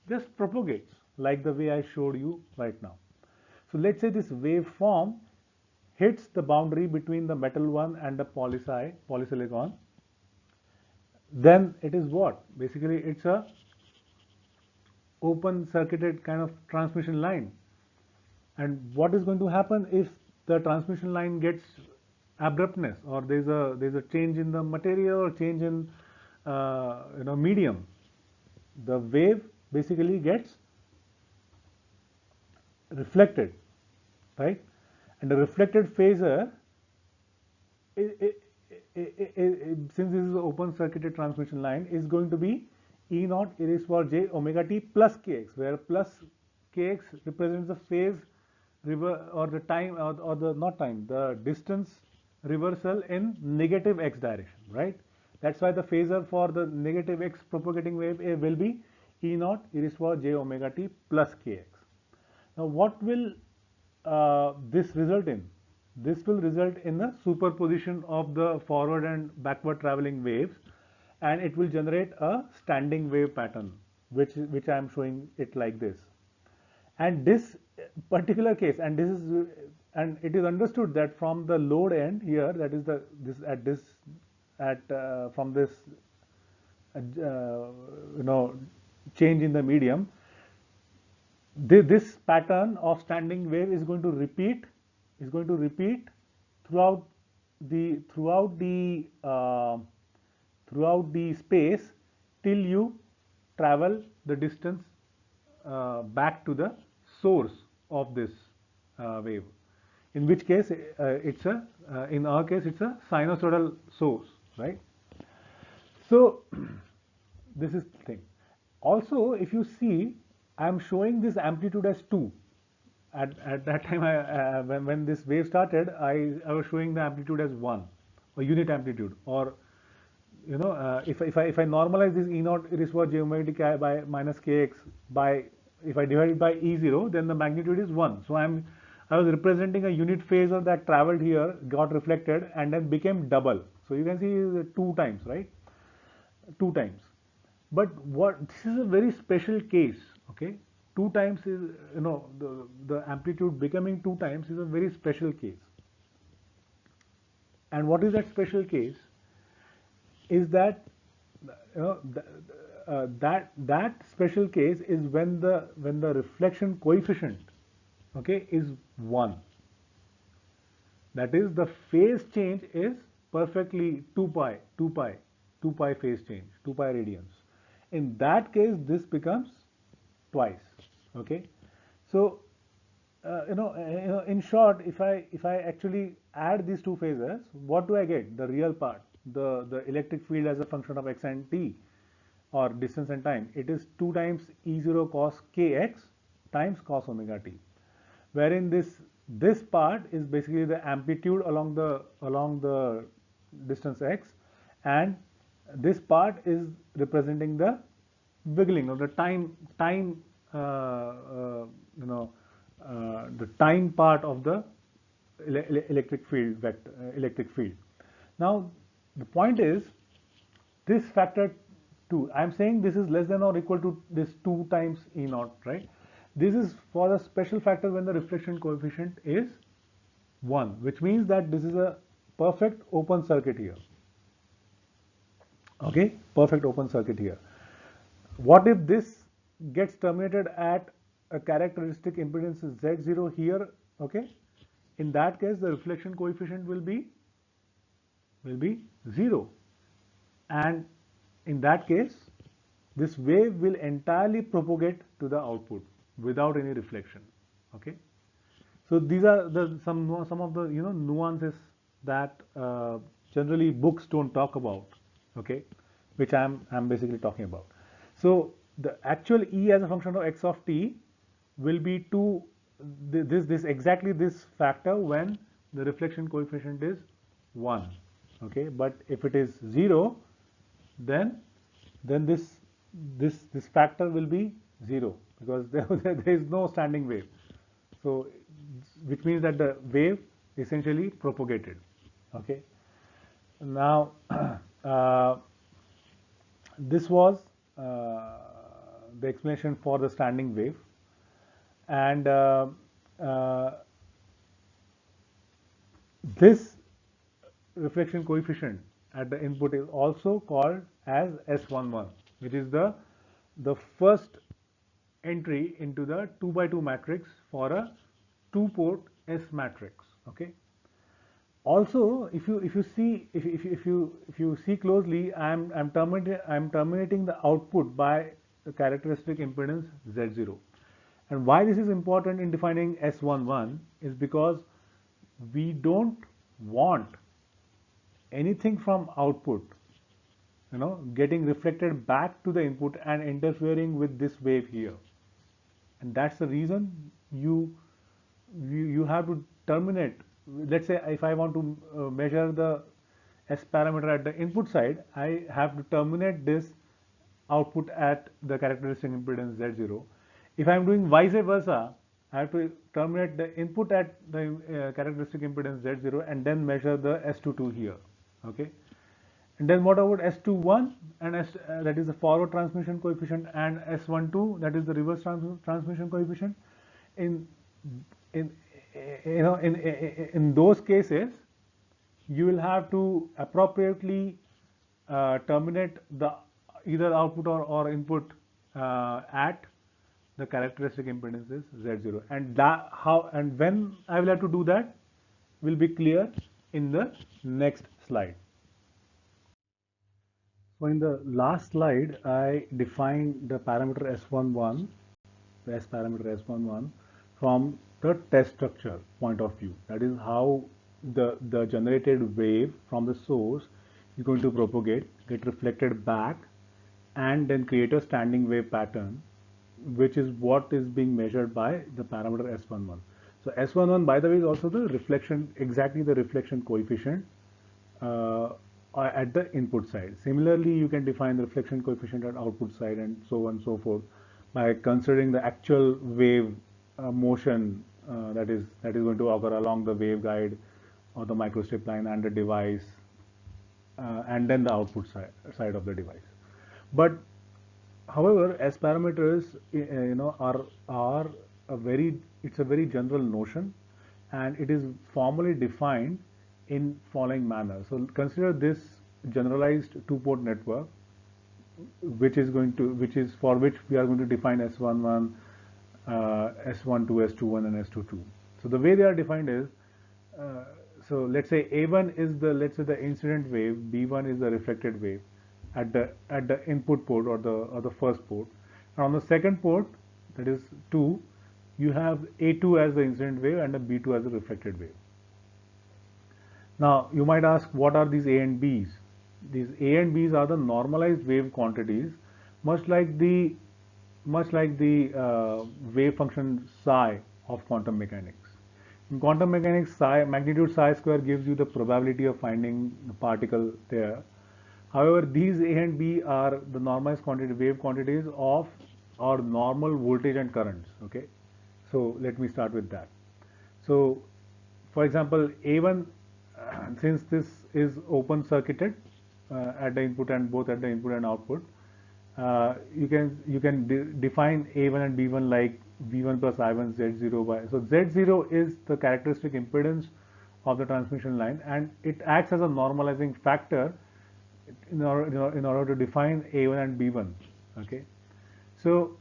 just propagates like the way I showed you right now. So let's say this waveform hits the boundary between the metal one and the polysilicon. Then it is what? Basically, it's a open circuited kind of transmission line. And what is going to happen if the transmission line gets abruptness, or there's a change in the material or change in medium? The wave basically gets reflected, right? And the reflected phasor, since this is an open circuited transmission line, is going to be E naught e raised power j omega t plus kx, where plus kx represents the phase or the time, or the not time, the distance reversal in negative x direction, right? That's why the phasor for the negative x propagating wave will be E naught e raised power j omega t plus kx. Now, what will this result in? This will result in a superposition of the forward and backward traveling waves, and it will generate a standing wave pattern, which I am showing it like this. And this particular case, and it is understood that from the load end here, that is from this change in the medium, this pattern of standing wave is going to repeat throughout the throughout the space till you travel the distance back to the source of this wave, in which case it's a in our case it's a sinusoidal source, right? So this is the thing. Also, if you see, I am showing this amplitude as 2. At that time, when this wave started, I was showing the amplitude as 1, or unit amplitude, or if I normalize this E naught e raised to j omega t by minus kx by, if I divide it by E0, then the magnitude is 1. So I was representing a unit phasor that traveled here, got reflected, and then became double. So you can see 2 times, right? 2 times. But this is a very special case, okay? 2 times is, the amplitude becoming 2 times is a very special case. And what is that special case? Is that that special case is when the reflection coefficient, okay, is 1. That is, the phase change is perfectly 2 pi phase change, 2 pi radians. In that case, this becomes twice. Okay, so in short, if I actually add these two phasors, what do I get? The real part, the electric field as a function of x and t, or distance and time. It is 2 times E0 cos kx times cos omega t, wherein this part is basically the amplitude along the distance x, and this part is representing the wiggling, or the time you know the time part of the electric field vector, electric field. Now the point is, this factor 2, I'm saying this is less than or equal to this 2 times E naught, right? This is for the special factor when the reflection coefficient is 1, which means that this is a perfect open circuit here. Okay, perfect open circuit here. What if this gets terminated at a characteristic impedance Z0 here? Okay, in that case the reflection coefficient will be 0, and in that case this wave will entirely propagate to the output without any reflection. Okay, so these are some of the nuances that generally books don't talk about. Okay, which I'm basically talking about. So the actual E as a function of x of t will be this exactly this factor when the reflection coefficient is 1. Okay, but if it is 0, then this factor will be 0, because there is no standing wave. So which means that the wave essentially propagated. Okay, now this was the explanation for the standing wave, and uh, this reflection coefficient at the input is also called as S11, which is the first entry into the 2 by 2 matrix for a 2-port S matrix. Okay. Also, if you see closely, I'm terminating the output by the characteristic impedance Z0. And why this is important in defining S11 is because we don't want anything from output getting reflected back to the input and interfering with this wave here. And that's the reason you have to terminate. Let's say if I want to measure the S parameter at the input side, I have to terminate this output at the characteristic impedance Z0. If I'm doing vice versa, I have to terminate the input at the characteristic impedance Z0 and then measure the S22 here. Okay. And then what about S21 and that is the forward transmission coefficient, and S12, that is the reverse transmission coefficient. In in in those cases, you will have to appropriately terminate the either output or input at the characteristic impedance is Z0, and that how and when I will have to do that will be clear in the next slide. So in the last slide, I defined the parameter S11, the S parameter S11, from the test structure point of view. That is how the generated wave from the source is going to propagate, get reflected back, and then create a standing wave pattern, which is what is being measured by the parameter S11. So S11, by the way, is also the reflection, exactly the reflection coefficient uh, at the input side. Similarly, you can define the reflection coefficient at output side, and so on and so forth, by considering the actual wave motion that is going to occur along the waveguide or the microstrip line and the device, and then the output side of the device. But however, S parameters, are a very it's a very general notion, and it is formally defined in following manner. So consider this generalized two-port network, which is for which we are going to define S11, S12, S21, and S22. So the way they are defined is, so let's say A1 is the incident wave, B1 is the reflected wave at the input port or the first port, and on the second port, that is 2, you have A2 as the incident wave and a B2 as the reflected wave. Now you might ask, what are these A and B's? These A and B's are the normalized wave quantities, much like the wave function psi of quantum mechanics. In quantum mechanics, magnitude psi square gives you the probability of finding the particle there. However, these A and B are the normalized quantity wave quantities of our normal voltage and currents. Okay, so let me start with that. So, for example, A1, since this is open circuited at the input and both at the input and output, you can define A1 and B1 like V1 plus I1 Z0 by. So Z0 is the characteristic impedance of the transmission line, and it acts as a normalizing factor in order to define A1 and B1. Okay, so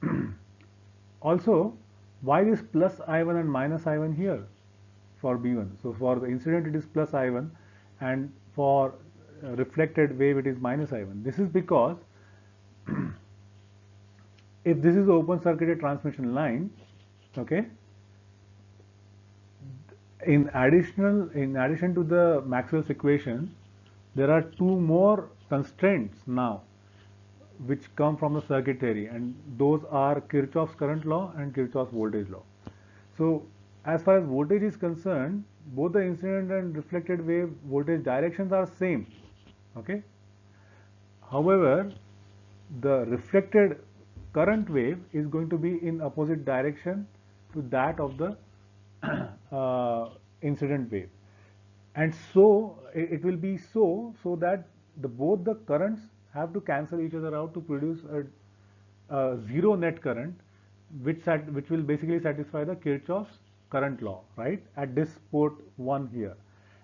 also, why this plus I1 and minus I1 here for B1? So for the incident it is plus I1, and for reflected wave it is minus I1. This is because if this is the open circuited transmission line, okay, in addition to the Maxwell's equation, there are two more constraints now which come from the circuit theory, and those are Kirchhoff's current law and Kirchhoff's voltage law. So as far as voltage is concerned, both the incident and reflected wave voltage directions are same. Okay. However, the reflected current wave is going to be in opposite direction to that of the incident wave, and so it will be so that both the currents have to cancel each other out to produce a zero net current, which will basically satisfy the Kirchhoff's current law, right, at this port 1 here.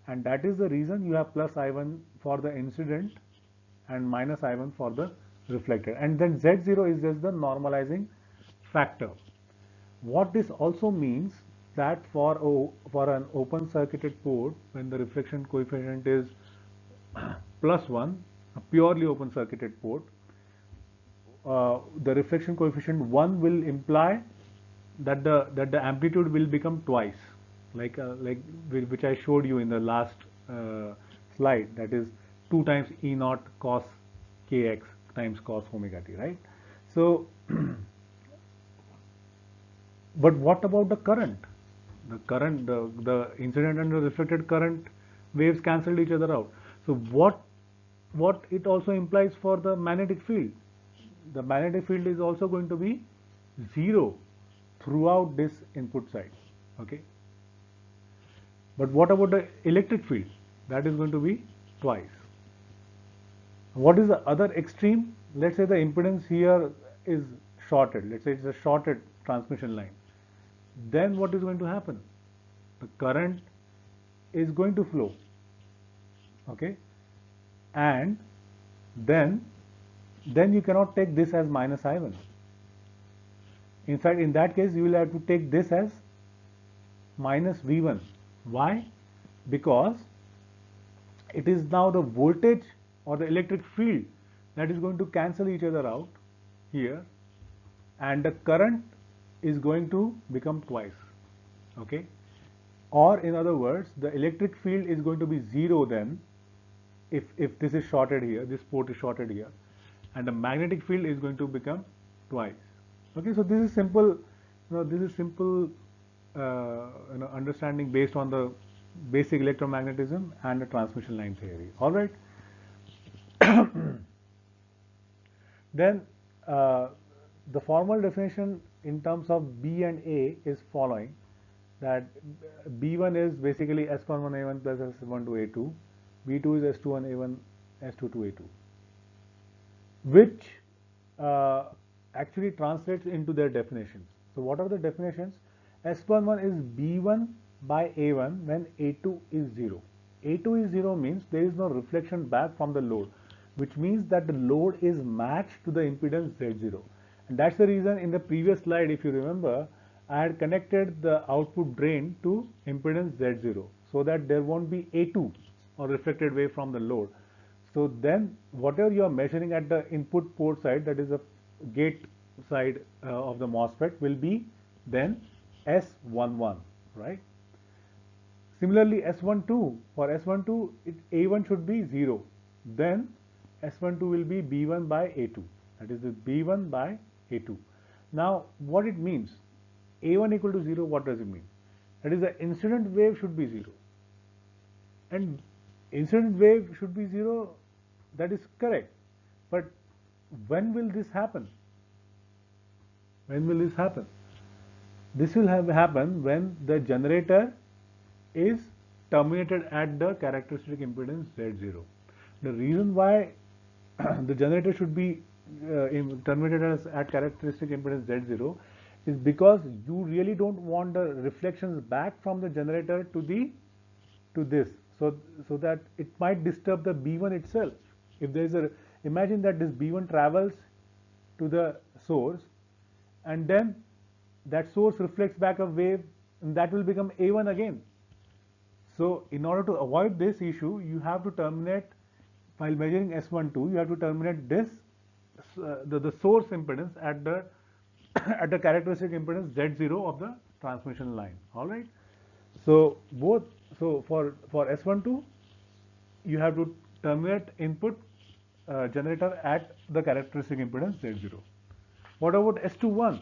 And that is the reason you have plus I1 for the incident and minus I1 for the reflected, and then Z0 is just the normalizing factor. What this also means that for an open circuited port, when the reflection coefficient is plus 1, a purely open circuited port, the reflection coefficient 1 will imply that the amplitude will become twice, like which I showed you in the last slide, that is 2 times E naught cos kx times cos omega t, right? So but what about the current? The incident and the reflected current waves cancelled each other out. So what it also implies for the magnetic field? The magnetic field is also going to be zero throughout this input side. Okay. But what about the electric field? That is going to be twice. What is the other extreme? Let's say the impedance here is shorted. Let's say it's a shorted transmission line. Then what is going to happen? The current is going to flow. Okay. And then you cannot take this as minus I1. In fact, in that case, you will have to take this as minus V1. Why? Because it is now the voltage or the electric field that is going to cancel each other out here, and the current is going to become twice. Okay. Or in other words, the electric field is going to be zero then, if this is shorted here, this port is shorted here, and the magnetic field is going to become twice. Okay, so this is simple, understanding based on the basic electromagnetism and the transmission line theory. All right. Then the formal definition in terms of B and A is following, that B1 is basically S11A1 plus S12A2, B2 is S21A1 S22A2, which uh, actually translates into their definitions. So what are the definitions? S11 is B1 by A1 when A2 is 0. A2 is 0 means there is no reflection back from the load, which means that the load is matched to the impedance Z0. And that's the reason in the previous slide, if you remember, I had connected the output drain to impedance Z0 so that there won't be A2 or reflected wave from the load. So then whatever you are measuring at the input port side, that is the gate side of the MOSFET, will be then S11, right? Similarly, S12, for S12, A1 should be 0. Then S12 will be B1 by A2. That is the B1 by A2. Now, what it means? A1 equal to 0, what does it mean? That is the incident wave should be 0. And incident wave should be 0 That is correct. But when will this happen? When will this happen? This will have happen when the generator is terminated at the characteristic impedance Z0. The reason why the generator should be terminated at characteristic impedance Z0 is because you really don't want the reflections back from the generator to this, so that it might disturb the B1 itself. If there is a Imagine that this B1 travels to the source, and then that source reflects back a wave, and that will become A1 again. So in order to avoid this issue, you have to terminate, while measuring S12, you have to terminate this the source impedance at the at the characteristic impedance Z0 of the transmission line. All right. So both for S12, you have to terminate input generator at the characteristic impedance Z0. What about S21?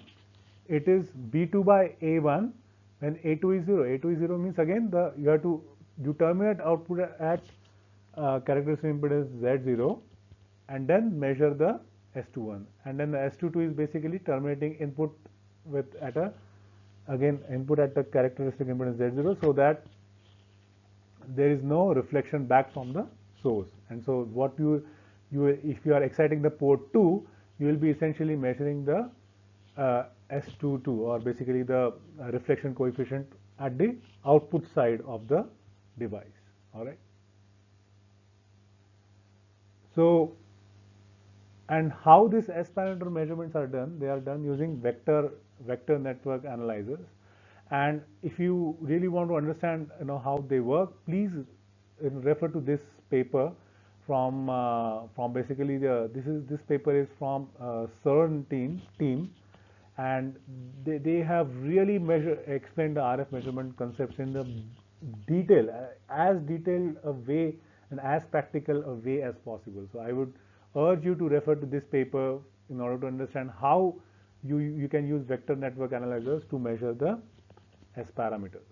It is B2 by A1 when A2 is 0. A2 is 0 means again you terminate output at characteristic impedance Z0 and then measure the S21, and then the S22 is basically terminating input with at a again input at the characteristic impedance Z0, so that there is no reflection back from the source. And so what you if you are exciting the port 2, you will be essentially measuring the S22, or basically the reflection coefficient at the output side of the device. All right. So, and how these S parameter measurements are done? They are done using vector network analyzers. And if you really want to understand, how they work, please refer to this paper from basically this paper is from CERN team, and they have really explained the RF measurement concepts in the detail, as detailed a way and as practical a way as possible. So I would urge you to refer to this paper in order to understand how you can use vector network analyzers to measure the S parameters.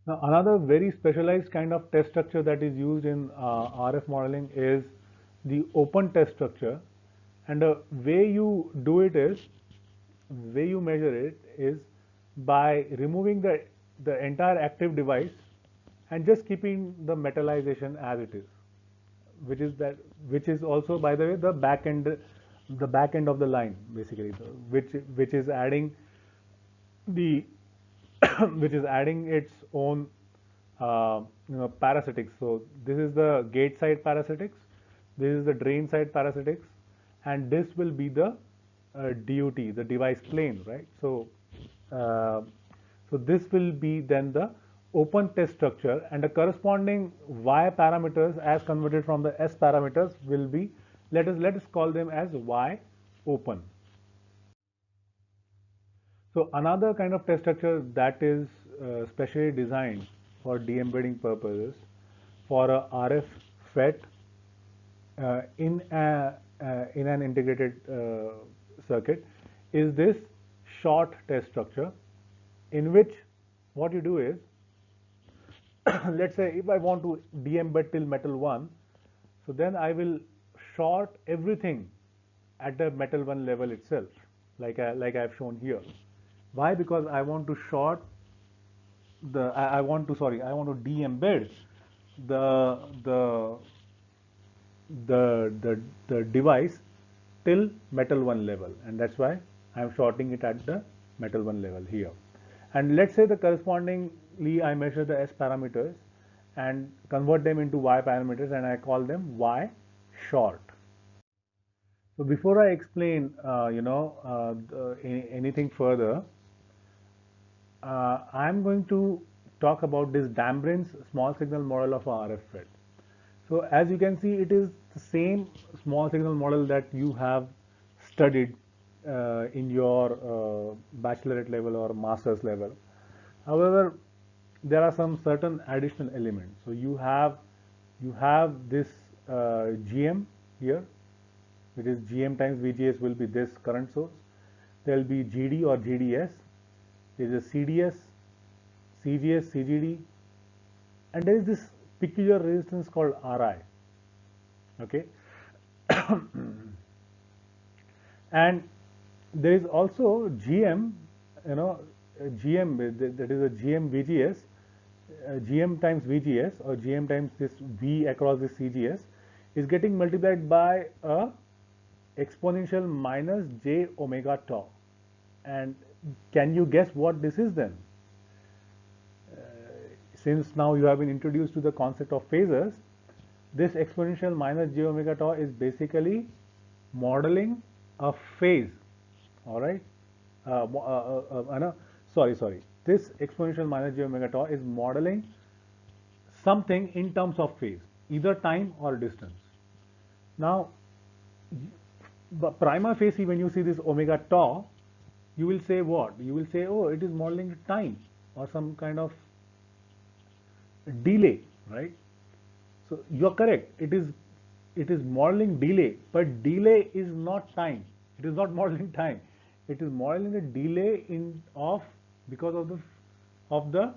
Now, another very specialized kind of test structure that is used in RF modeling is the open test structure, and the way you do it is, way you measure it is by removing the entire active device and just keeping the metallization as it is, which is also, by the way, the back end of the line, basically, which is adding the which is adding its own parasitics. So this is the gate side parasitics, this is the drain side parasitics, and this will be the DUT, the device plane, right? Uh, so this will be then the open test structure, and the corresponding Y parameters as converted from the S parameters will be, let us call them as Y open. So another kind of test structure that is specially designed for de-embedding purposes for a RF FET in an integrated circuit is this short test structure, in which what you do is let's say if I want to de-embed till metal 1, so then I will short everything at the metal 1 level itself, like I've shown here. Why? Because I want to short I want to de-embed the the the device till metal 1 level, and that's why I am shorting it at the metal 1 level here. And let's say the correspondingly I measure the S parameters and convert them into Y parameters, and I call them Y short. So before I explain anything further, I'm going to talk about this Dambrun's small signal model of a RF FET. So as you can see, it is the same small signal model that you have studied in your bachelorette level or master's level. However, there are some certain additional elements. So you have this GM here, which is GM times VGS will be this current source. There will be GD or GDS. There is a CDS, CGS, CGD, and there is this peculiar resistance called RI. Okay. And there is also GM, you know, GM, that is a GM VGS, GM times VGS, or GM times this V across this CGS is getting multiplied by a exponential minus j omega tau. And can you guess what this is then? Since now you have been introduced to the concept of phasors, this exponential minus j omega tau is basically modeling a phase. All right. No, sorry. This exponential minus j omega tau is modeling something in terms of phase, either time or distance. Now, prima facie, when you see this omega tau, you will say what? You will say, oh, it is modeling time or some kind of delay, right? So you are correct. It is modeling delay, but delay is not time. It is not modeling time. It is modeling a delay because of the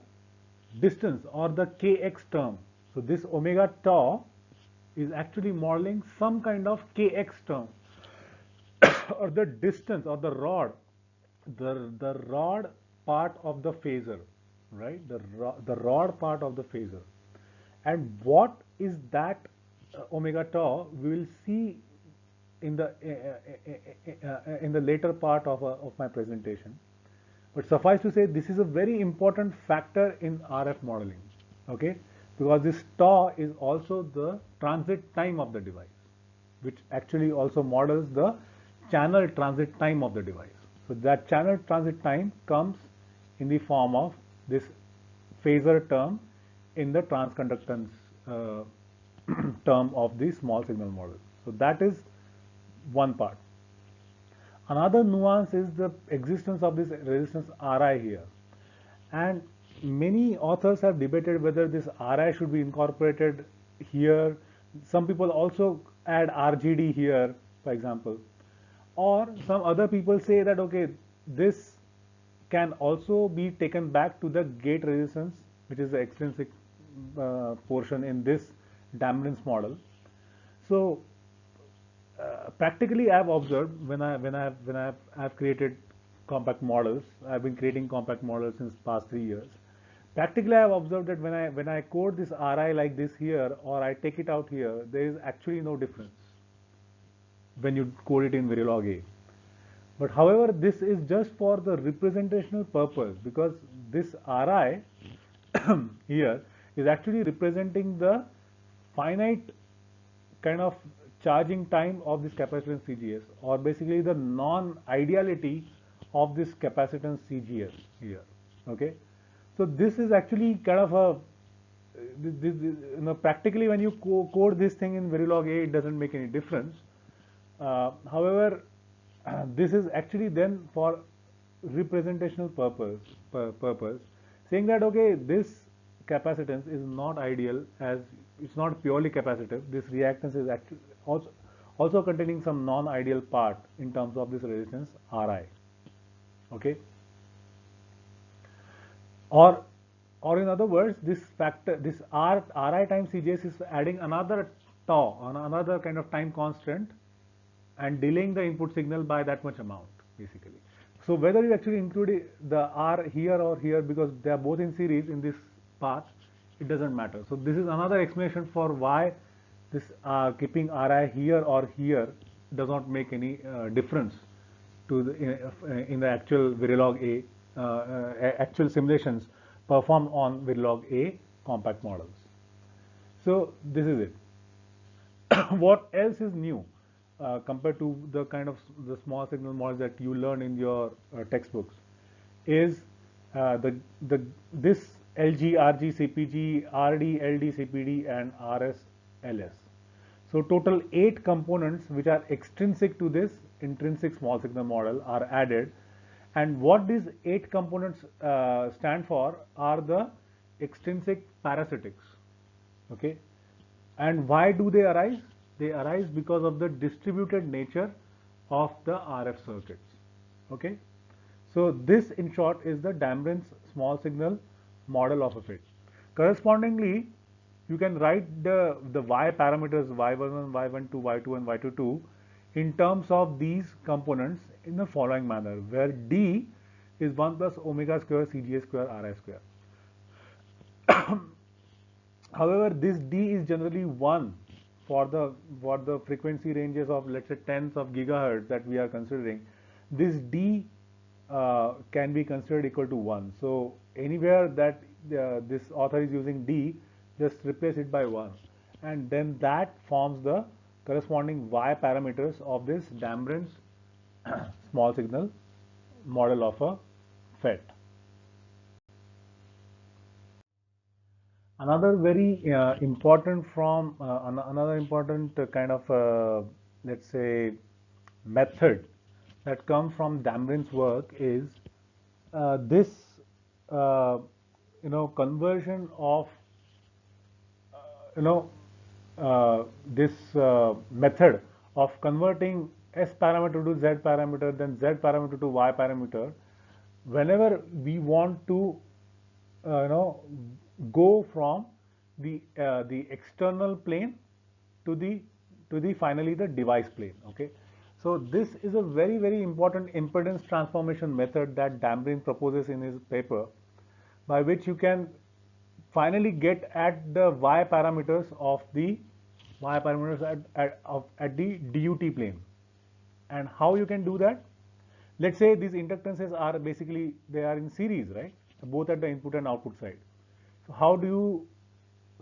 distance or the kx term. So this omega tau is actually modeling some kind of kx term or the distance or the rod part of the phasor, right? The rod part of the phasor. And what is that omega tau? We will see in the later part of my presentation. But suffice to say, this is a very important factor in RF modeling, okay? Because this tau is also the transit time of the device, which actually also models the channel transit time of the device. So that channel transit time comes in the form of this phasor term in the transconductance term of the small signal model. So that is one part. Another nuance is the existence of this resistance Ri here. And many authors have debated whether this Ri should be incorporated here. Some people also add RGD here, for example. Or some other people say that, okay, this can also be taken back to the gate resistance, which is the extrinsic portion in this dampedness model. So practically, I have observed when I've created compact models. I've been creating compact models since past 3 years. Practically, I have observed that when I code this Ri like this here, or I take it out here, there is actually no difference when you code it in Verilog A. But however, this is just for the representational purpose, because this Ri here is actually representing the finite kind of charging time of this capacitance CGS, or basically the non-ideality of this capacitance CGS here. Okay, so this is actually kind of practically when you code this thing in Verilog A, it doesn't make any difference. However, this is actually then for representational purpose, saying that, okay, this capacitance is not ideal, as it's not purely capacitive. This reactance is actually also containing some non-ideal part in terms of this resistance Ri. Okay, or in other words, this factor, this Ri times CGS is adding another tau, on another kind of time constant, and delaying the input signal by that much amount, basically. So whether you actually include the R here or here, because they are both in series in this path, it doesn't matter. So this is another explanation for why this keeping Ri here or here does not make any difference to in the actual Verilog A, actual simulations performed on Verilog A compact models. So this is it. What else is new compared to the kind of the small signal models that you learn in your textbooks is this LG, RG, CPG, RD, LD, CPD, and RS, LS. So total 8 components which are extrinsic to this intrinsic small signal model are added, and what these 8 components stand for are the extrinsic parasitics. Okay, and why do they arise? They arise because of the distributed nature of the RF circuits. Okay, so this in short is the Dampedance small signal model of a FIT. Correspondingly, you can write the y parameters y11, y12, y2 and y22 in terms of these components in the following manner, where d is 1 plus omega square Cga square Ri square. However, this d is generally 1 for the frequency ranges of, let's say, tens of gigahertz that we are considering. This d can be considered equal to 1. So anywhere that this author is using d, just replace it by 1, and then that forms the corresponding y parameters of this Dammbrun's small signal model of a FET. Another very important another important kind of let's say method that comes from Dammbrun's work is this conversion of you know this method of converting S parameter to Z parameter, then Z parameter to Y parameter. Whenever we want to go from the external plane to the finally the device plane. Okay, so this is a very important impedance transformation method that Dammbrun proposes in his paper, by which you can finally get at the y parameters of the at the DUT plane. And how you can do that? Let's say these inductances are basically, they are in series, right? Both at the input and output side. So how do you,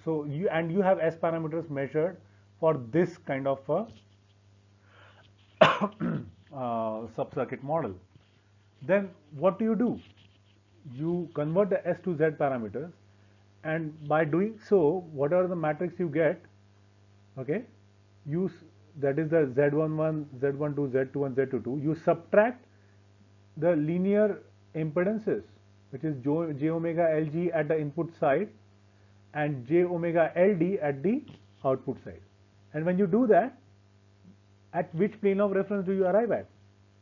so you have S parameters measured for this kind of a sub-circuit model. Then what do? You convert the S to Z parameters, and by doing so, whatever the matrix you get, okay, use that is the Z11, Z12, Z2 and Z22, you subtract the linear impedances, which is j omega Lg at the input side and j omega Ld at the output side. And when you do that, at which plane of reference do you arrive at?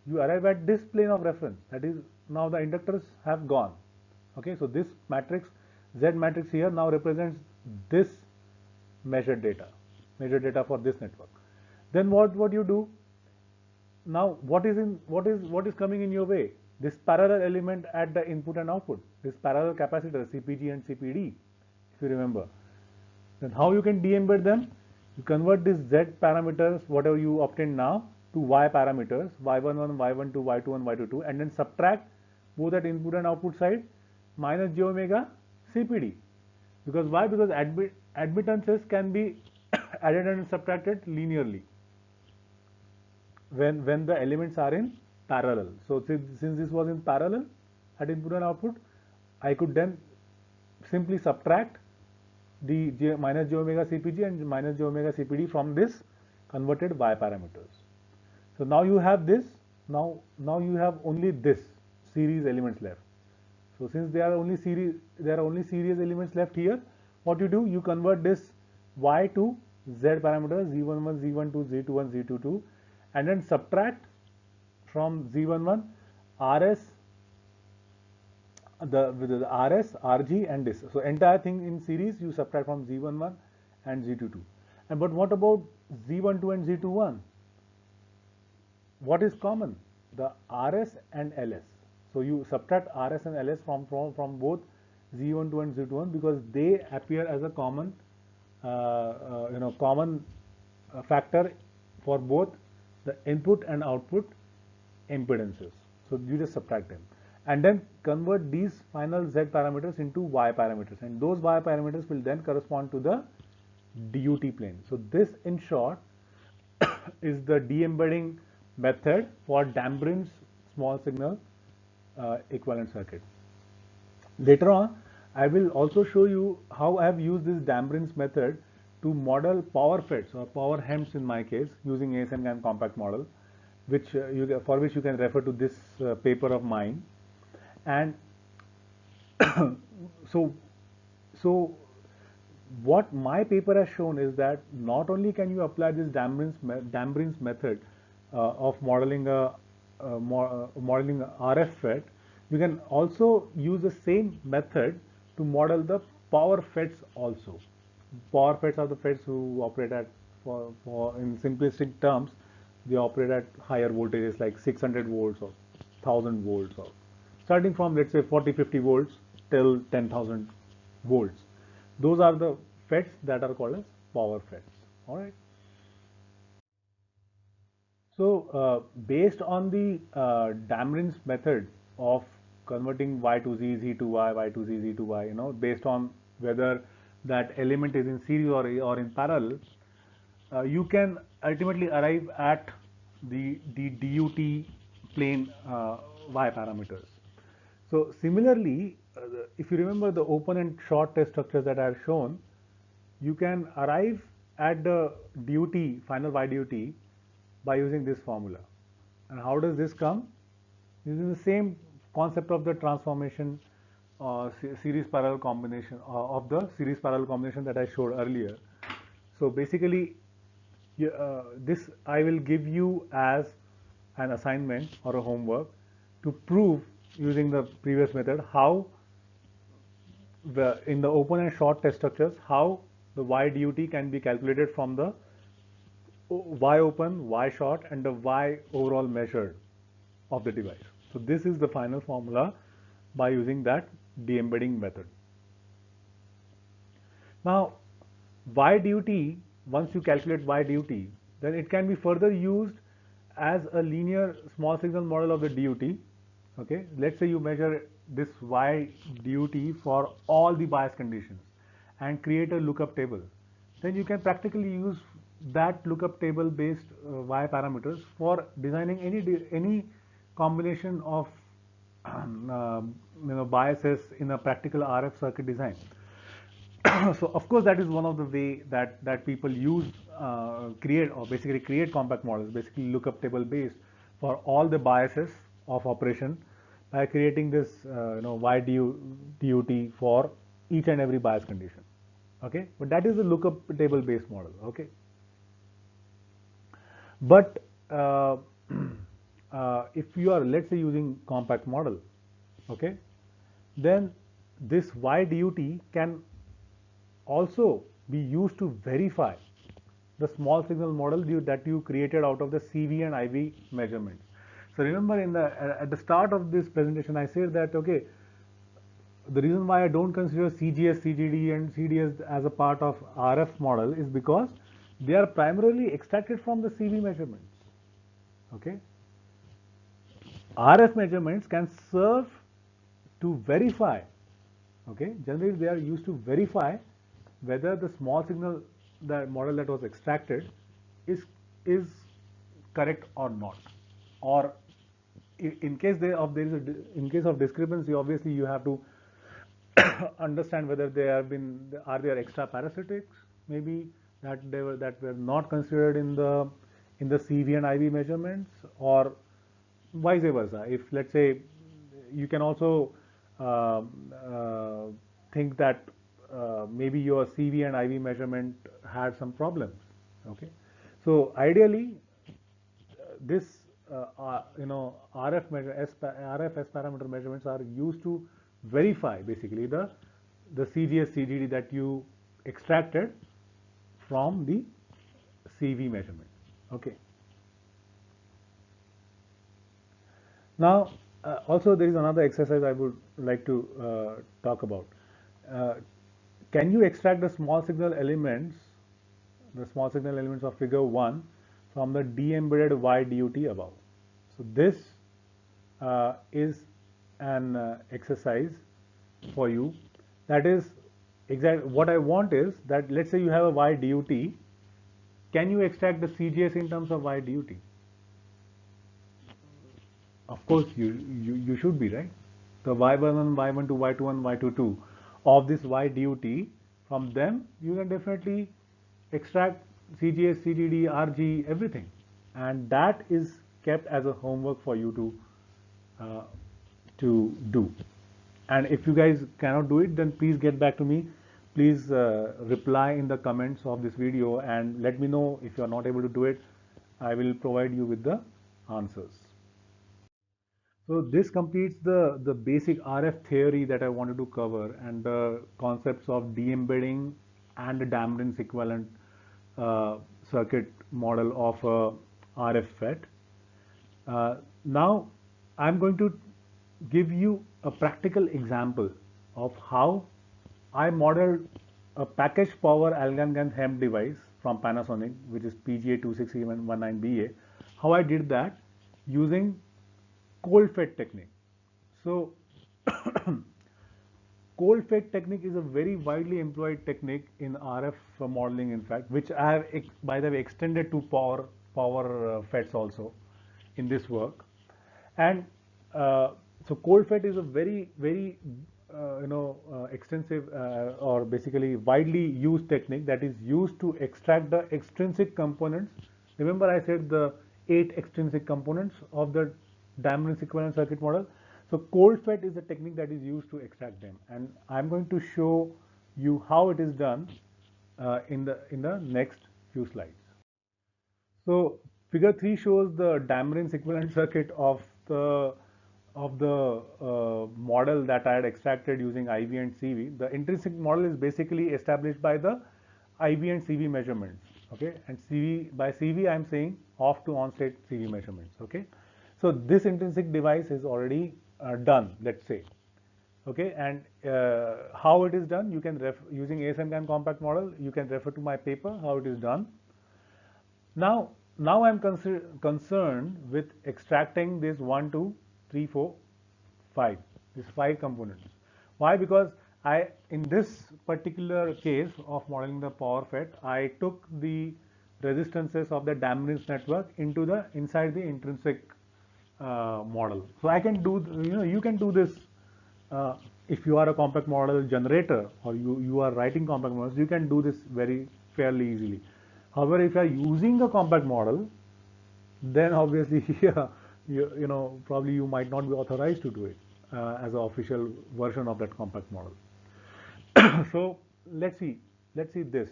You arrive at this plane of reference. That is, now the inductors have gone. Okay, so this matrix, Z matrix here, now represents this measured data for this network. Then what you do? Now what is coming in your way? This parallel element at the input and output, this parallel capacitor CPG and CPD, if you remember. Then how you can de-embed them? You convert these Z parameters, whatever you obtain now, to Y parameters, Y11, Y12, Y2 and Y22, and then subtract both at input and output side minus j omega CPD. Because why? Because admittances can be added and subtracted linearly when the elements are in parallel. So since this was in parallel at input and output, I could then simply subtract the minus j omega CPG and minus j omega CPD from this converted Y parameters. So now you have this, now you have only this series elements left. So since there are only series elements left here, what you do? You convert this Y to Z parameters Z11, Z12, Z21, Z22, and then subtract from Z11 RS, the RS, RG and this. So entire thing in series you subtract from Z11 and Z22. And but what about Z12 and Z21? What is common? The RS and LS. So you subtract RS and LS from both Z12 and Z21 because they appear as a common common factor for both the input and output impedances. So you just subtract them and then convert these final Z parameters into Y parameters, and those Y parameters will then correspond to the DUT plane. So this in short is the de-embedding method for Dammbrun's small signal equivalent circuit. Later on, I will also show you how I have used this Dammbrun's method to model power FETs or power HEMTs in my case using ASM GaN compact model, which for which you can refer to this paper of mine. And so what my paper has shown is that not only can you apply this Dammbrun's method of modeling modeling RF FET, you can also use the same method to model the power FETs also. Power FETs are the FETs who operate at, for in simplistic terms, they operate at higher voltages like 600 volts or 1000 volts, or starting from let's say 40 50 volts till 10,000 volts. Those are the FETs that are called as power FETs. All right. So, based on the Dameron's method of converting Y to Z, Z to Y, Y to Z, Z to Y, based on whether that element is in series or in parallel, you can ultimately arrive at the DUT plane Y parameters. So, similarly, if you remember the open and short test structures that I have shown, you can arrive at the DUT, final Y DUT, by using this formula. And how does this come? Using the same concept of the transformation series parallel combination of the series parallel combination that I showed earlier. So basically, this I will give you as an assignment or a homework to prove using the previous method how in the open and short test structures how the Y DUT can be calculated from the Y open, Y short, and the Y overall measured of the device. So this is the final formula by using that de-embedding method. Now, Y DUT, once you calculate Y DUT, then it can be further used as a linear small signal model of the DUT. Okay, let's say you measure this Y DUT for all the bias conditions and create a lookup table. Then you can practically use that lookup table based Y parameters for designing any combination of biases in a practical RF circuit design. So of course that is one of the way that people use create or basically create compact models, basically lookup table based for all the biases of operation by creating this Y DUT for each and every bias condition. Okay, but that is the lookup table based model. Okay, but if you are, let's say, using compact model, okay, then this Y DUT can also be used to verify the small signal model that you created out of the CV and IV measurements. So remember at the start of this presentation I said that okay, the reason why I don't consider CGS, CGD and CDS as a part of RF model is because they are primarily extracted from the CV measurements. Okay, RF measurements can serve to verify. Okay, generally they are used to verify whether the small signal, the model that was extracted, is correct or not, or in case in case of discrepancy, obviously you have to understand whether are there extra parasitics maybe that were not considered in the CV and IV measurements, or vice versa. If let's say you can also think that maybe your CV and IV measurement had some problems. Okay, so ideally this RF S parameter measurements are used to verify basically the CGS CGD that you extracted from the CV measurement. Okay. Now, also there is another exercise I would like to talk about. Uh, can you extract the small signal elements of figure 1 from the de-embedded Y DUT above? So this is an exercise for you. That is exactly what I want is that let's say you have a Y DUT. Can you extract the CGS in terms of Y DUT? Of course, you should be right. The Y11, Y12, Y21, Y22 of this Y DUT, from them you can definitely extract CGS, CGD, RG, everything, and that is kept as a homework for you uh, to do. And if you guys cannot do it, then please get back to me. Please reply in the comments of this video and let me know if you are not able to do it. I will provide you with the answers. So this completes the basic RF theory that I wanted to cover and the concepts of de-embedding and a dampness equivalent uh, circuit model of a RF FET. Now, I'm going to give you a practical example of how I modeled a packaged power Algan HEMT device from Panasonic, which is PGA26719BA, how I did that using cold fed technique. So, cold fed technique is a very widely employed technique in RF modeling, in fact, which I have, by the way, extended to power FETs also in this work. And so cold FET is a very extensive or basically widely used technique that is used to extract the extrinsic components. Remember I said the 8 extrinsic components of the dampness equivalent circuit model. So cold FET is a technique that is used to extract them, and I'm going to show you how it is done in the next few slides. So figure 3 shows the dampness equivalent circuit of the model that I had extracted using IV and CV. The intrinsic model is basically established by the IV and CV measurements. Okay, and by CV I am saying off to on state CV measurements. Okay, so this intrinsic device is already done, let's say. Okay, and how it is done, you can using ASMGAN compact model, you can refer to my paper how it is done. Now I'm concerned with extracting this 1, 2, 3, 4, 5, these 5 components. Why? Because in this particular case of modeling the power FET, I took the resistances of the dampness network inside the intrinsic model. So I can do, you can do this if you are a compact model generator or you are writing compact models, you can do this very fairly easily. However, if you are using a compact model, then obviously yeah, probably you might not be authorized to do it as an official version of that compact model. So let's see this.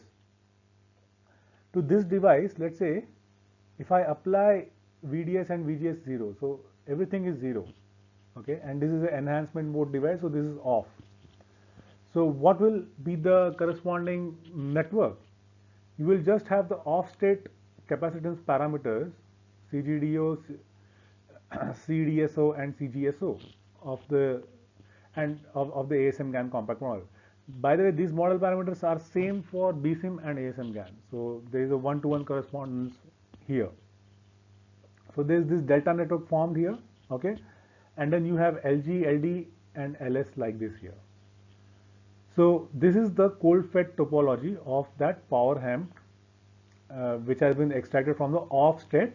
To this device, let's say if I apply VDS and VGS 0, so everything is 0. Okay, and this is an enhancement mode device, so this is off. So what will be the corresponding network? You will just have the off-state capacitance parameters, CGDO, CDSO, and CGSO of the ASM GAN compact model. By the way, these model parameters are same for BSIM and ASM GAN. So there is a one-to-one correspondence here. So there is this delta network formed here, okay, and then you have LG, LD, and LS like this here. So this is the cold fed topology of that power HEMT, which has been extracted from the off state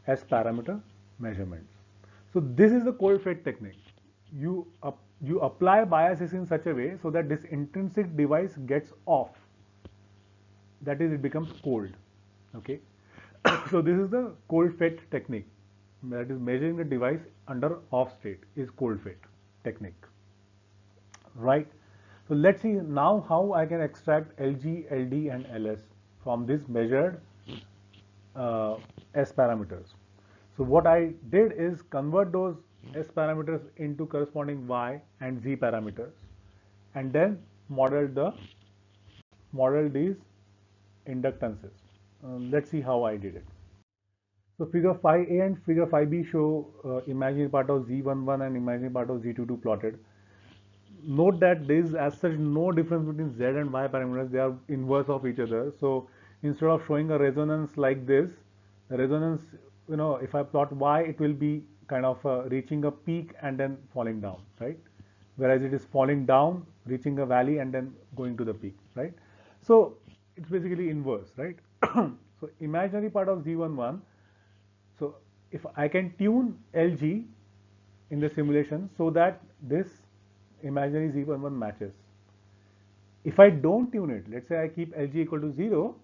as parameter measurements. So this is the cold fed technique. You apply biases in such a way so that this intrinsic device gets off. That is, it becomes cold. Okay. So this is the cold fed technique. That is, measuring the device under off state is cold fed technique. Right. So let's see now how I can extract LG, LD, and LS from this measured S parameters. So what I did is convert those S parameters into corresponding Y and Z parameters, and then model these inductances. Let's see how I did it. So figure 5A and figure 5B show imaginary part of Z11 and imaginary part of Z22 plotted. Note that there is as such no difference between Z and Y parameters, they are inverse of each other. So instead of showing a resonance like this, the resonance, if I plot Y, it will be kind of reaching a peak and then falling down, right? Whereas it is falling down, reaching a valley and then going to the peak, right? So it's basically inverse, right? So imaginary part of Z11, so if I can tune LG in the simulation so that this imaginary Z11 matches. If I don't tune it, let's say I keep LG equal to 0,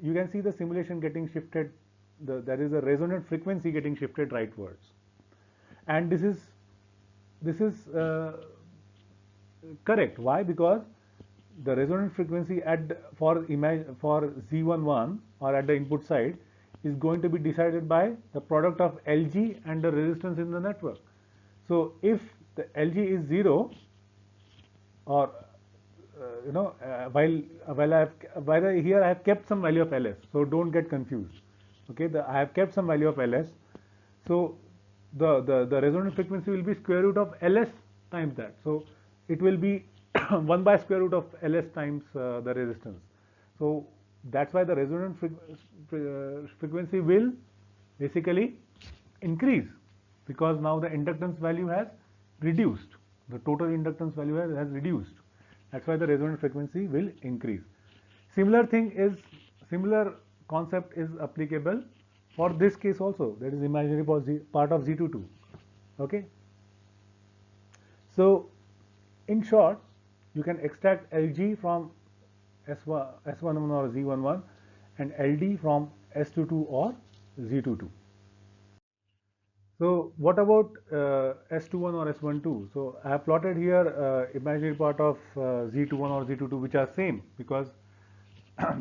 you can see the simulation getting shifted, there is a resonant frequency getting shifted rightwards. And this is correct. Why? Because the resonant frequency for Z11 or at the input side is going to be decided by the product of LG and the resistance in the network. So if the LG is 0, or while here I have kept some value of Ls, so don't get confused. Okay, I have kept some value of Ls, so the resonant frequency will be square root of Ls times that. So it will be 1 by square root of Ls times the resistance. So that's why the resonant frequency will basically increase, because now the inductance value has reduced. The total inductance value has reduced. That's why the resonant frequency will increase. Similar concept is applicable for this case also. That is imaginary part of Z22. Okay. So in short, you can extract Lg from S11 or Z11 and Ld from S22 or Z22. So what about S21 or S12? So I have plotted here imaginary part of Z21 or Z22, which are same, because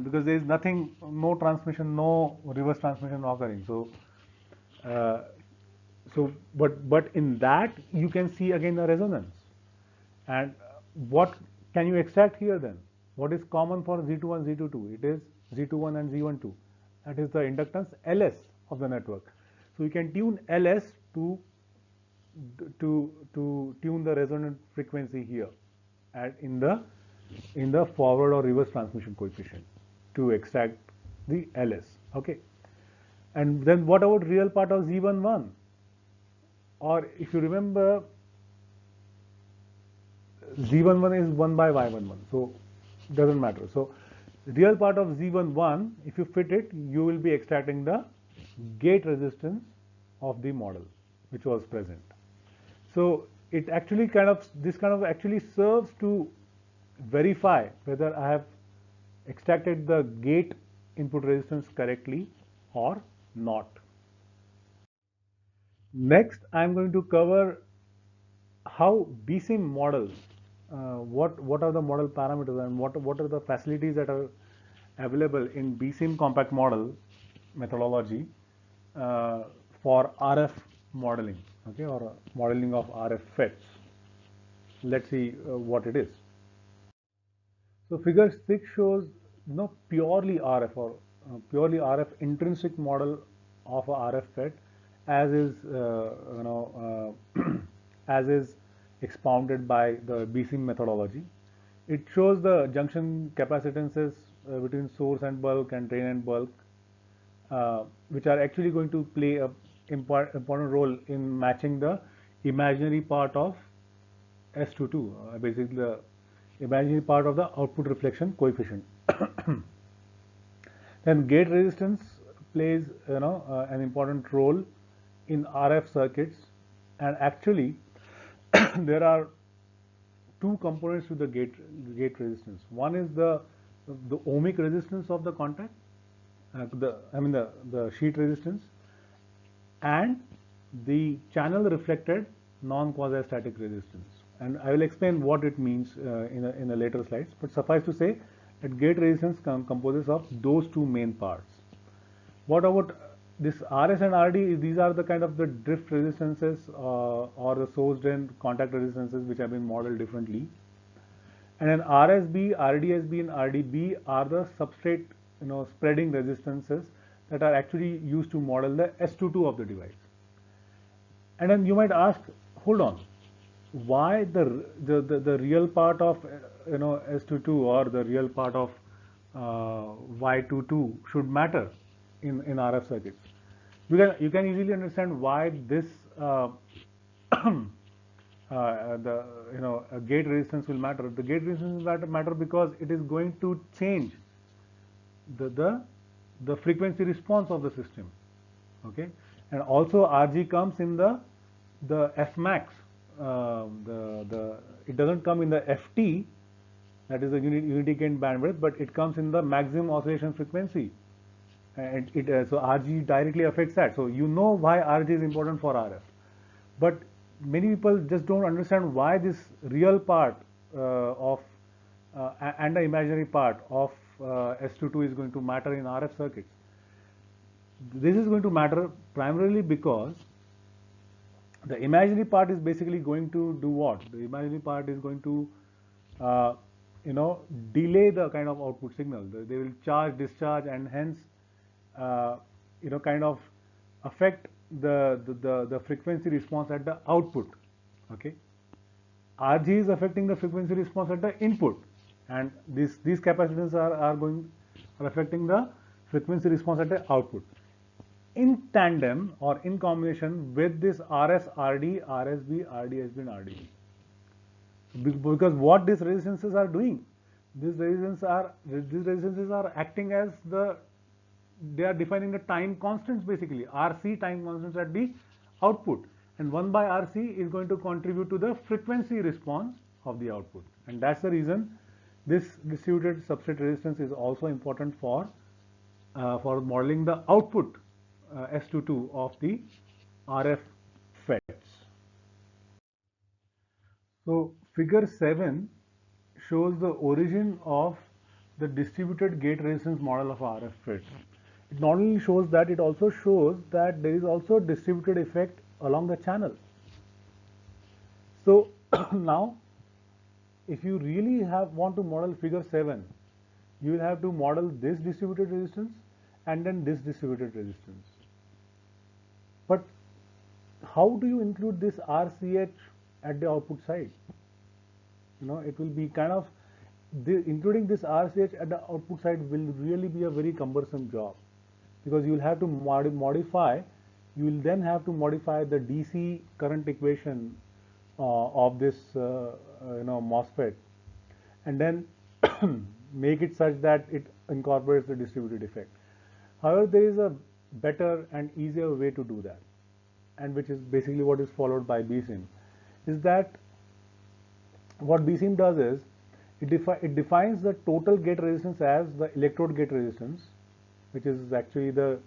because there is nothing, no transmission, no reverse transmission occurring. So but in that you can see again the resonance. And what can you extract here then? What is common for Z21, Z22? It is Z21 and Z12. That is the inductance Ls of the network. So you can tune Ls to tune the resonant frequency here and in the forward or reverse transmission coefficient to extract the Ls. Okay. And then what about real part of Z11? Or if you remember, Z11 is 1 by Y11, so doesn't matter. So real part of Z11, if you fit it, you will be extracting the gate resistance of the model which was present. So it actually this kind of actually serves to verify whether I have extracted the gate input resistance correctly or not. Next, I am going to cover how BSIM models, what are the model parameters and what are the facilities that are available in BSIM compact model methodology for RF modeling, okay, or modeling of RF FETs. Let's see what it is. So figure 6 shows purely RF or purely RF intrinsic model of a RF FET as is as is expounded by the BSIM methodology. It shows the junction capacitances between source and bulk and drain and bulk, which are actually going to play a important role in matching the imaginary part of S22, basically the imaginary part of the output reflection coefficient. Then gate resistance plays an important role in RF circuits, and actually there are two components to the gate resistance. One is the ohmic resistance of the contact, the sheet resistance, and the channel reflected non-quasi-static resistance. And I will explain what it means in a later slides. But suffice to say that gate resistance composes of those two main parts. What about this RS and RD? These are the kind of the drift resistances or the source drain contact resistances which have been modeled differently. And then RSB, RDSB, and RDB are the substrate spreading resistances that are actually used to model the S22 of the device. And then you might ask, hold on, why the real part of S22 or the real part of Y22 should matter in RF circuits? You can easily understand why this gate resistance will matter. The gate resistance will matter because it is going to change the frequency response of the system. Okay, and also RG comes in the Fmax. It doesn't come in the FT, that is the unity gain bandwidth, but it comes in the maximum oscillation frequency. And so RG directly affects that. So you know why RG is important for RF, but many people just don't understand why this real part and the imaginary part of S22 is going to matter in RF circuits. This is going to matter primarily because the imaginary part is basically going to do what? The imaginary part is going to you know, delay the kind of output signal. They will charge, discharge, and hence, uh, you know, kind of affect the frequency response at the output. Okay, RG is affecting the frequency response at the input, and these capacitance are affecting the frequency response at the output. In tandem or in combination with this RS, RD, RSB, RDSB, and RDB. Because what these resistances are doing, these resistances are acting as they are defining the time constants, basically RC time constants at the output, and 1 by RC is going to contribute to the frequency response of the output, and that's the reason this distributed substrate resistance is also important for modeling the output S22 of the RF FETs. So figure 7 shows the origin of the distributed gate resistance model of RF FET. It not only shows that, it also shows that there is also a distributed effect along the channel. So now, if you really want to model figure 7, you will have to model this distributed resistance and then this distributed resistance. But how do you include this RCH at the output side? You know, it will be kind of, including this RCH at the output side will really be a very cumbersome job, because you will have to you will then have to modify the DC current equation of this MOSFET, and then make it such that it incorporates the distributed effect. However, there is a better and easier way to do that, and which is basically what is followed by BSIM, is that what BSIM does is it defines the total gate resistance as the electrode gate resistance, which is actually the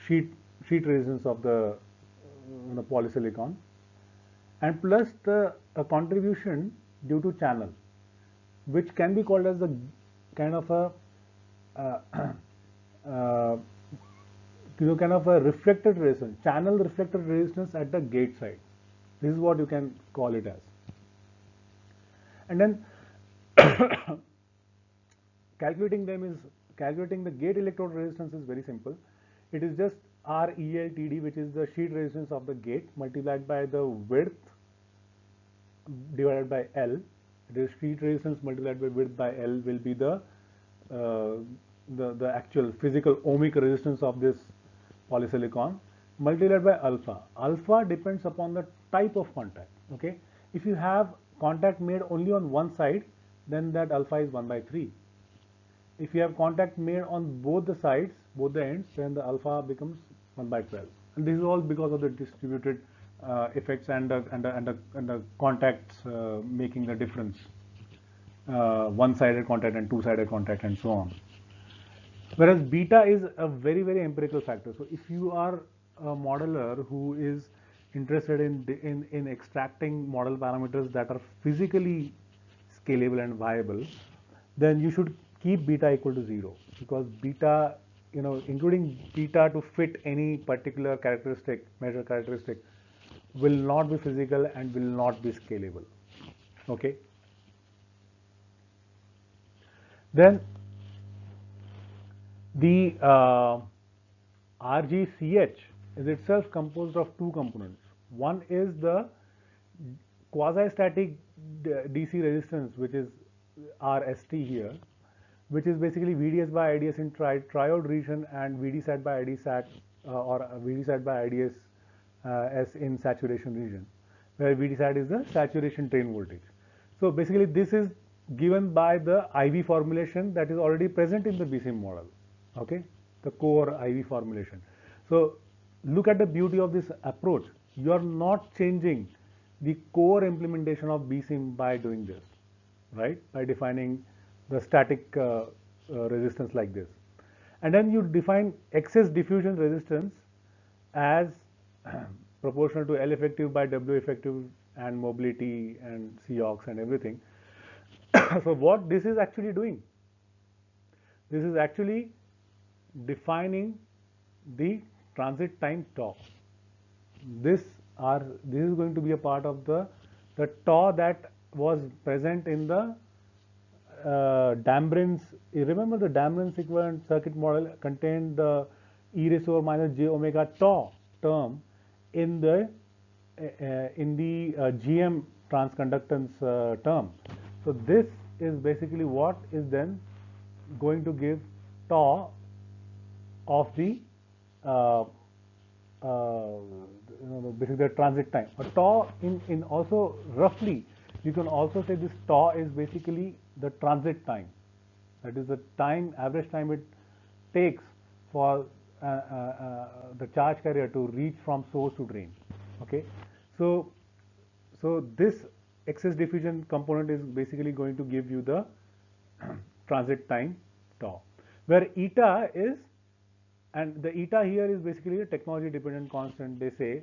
sheet resistance of the polysilicon, and plus the contribution due to channel, which can be called as the kind of a kind of a reflected resistance, channel reflected resistance at the gate side. This is what you can call it as. And then calculating the gate electrode resistance is very simple. It is just RELTD, which is the sheet resistance of the gate, multiplied by the width divided by L. It is sheet resistance multiplied by width by L will be the actual physical ohmic resistance of this polysilicon, multiplied by alpha. Alpha depends upon the type of contact. Okay, if you have contact made only on one side, then that alpha is 1 by 3. If you have contact made on both the sides, both the ends, then the alpha becomes 1 by 12. And this is all because of the distributed effects and the contacts making the difference, one-sided contact and two-sided contact and so on. Whereas beta is a very, very empirical factor. So if you are a modeler who is interested in extracting model parameters that are physically scalable and viable, then you should keep beta equal to 0, because beta, including beta to fit any particular characteristic, measure characteristic, will not be physical and will not be scalable. Okay. Then the RGCH is itself composed of two components. One is the quasi-static DC resistance, which is RST here, which is basically VDS by IDS in triode region and VDSAT by IDSAT or VDSAT by IDS S in saturation region, where VDSAT is the saturation drain voltage. So basically this is given by the IV formulation that is already present in the BSIM model. Okay, the core IV formulation. So look at the beauty of this approach. You are not changing the core implementation of BSIM by doing this, right? By defining the static resistance like this. And then you define excess diffusion resistance as proportional to L effective by W effective and mobility and Cox and everything. So what this is actually doing? This is actually defining the transit time tau. This is going to be a part of the tau that was present in the Dambrins, you remember the Dambrins equivalent circuit model contained the e raised to minus j omega tau term in the GM transconductance term. So this is basically what is then going to give tau of the basically the transit time. A tau in also roughly you can also say this tau is basically the transit time. That is the time, average time it takes for the charge carrier to reach from source to drain. Okay, so this excess diffusion component is basically going to give you the transit time tau, where eta is, and the eta here is basically a technology dependent constant they say,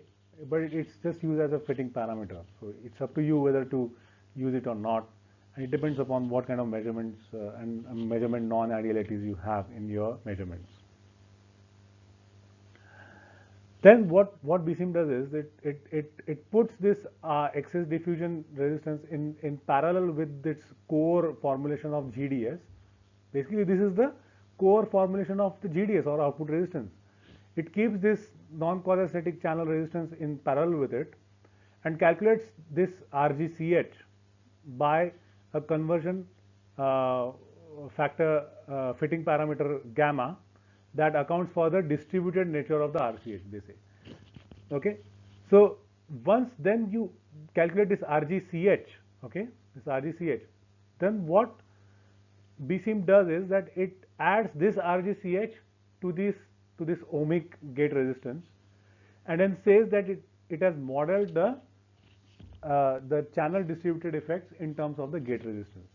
but it's just used as a fitting parameter. So it's up to you whether to use it or not, and it depends upon what kind of measurements and measurement non-idealities you have in your measurements. Then what BSIM does is it puts this excess diffusion resistance in parallel with its core formulation of GDS. Basically, this is the core formulation of the GDS or output resistance. It keeps this non-quadratic channel resistance in parallel with it and calculates this RGCH by a conversion factor fitting parameter gamma that accounts for the distributed nature of the RCH, they say. Okay, so once then you calculate this RGCH, okay, this RGCH, then what BSIM does is that it adds this RGCH to this ohmic gate resistance, and then says that it has modeled the channel distributed effects in terms of the gate resistance.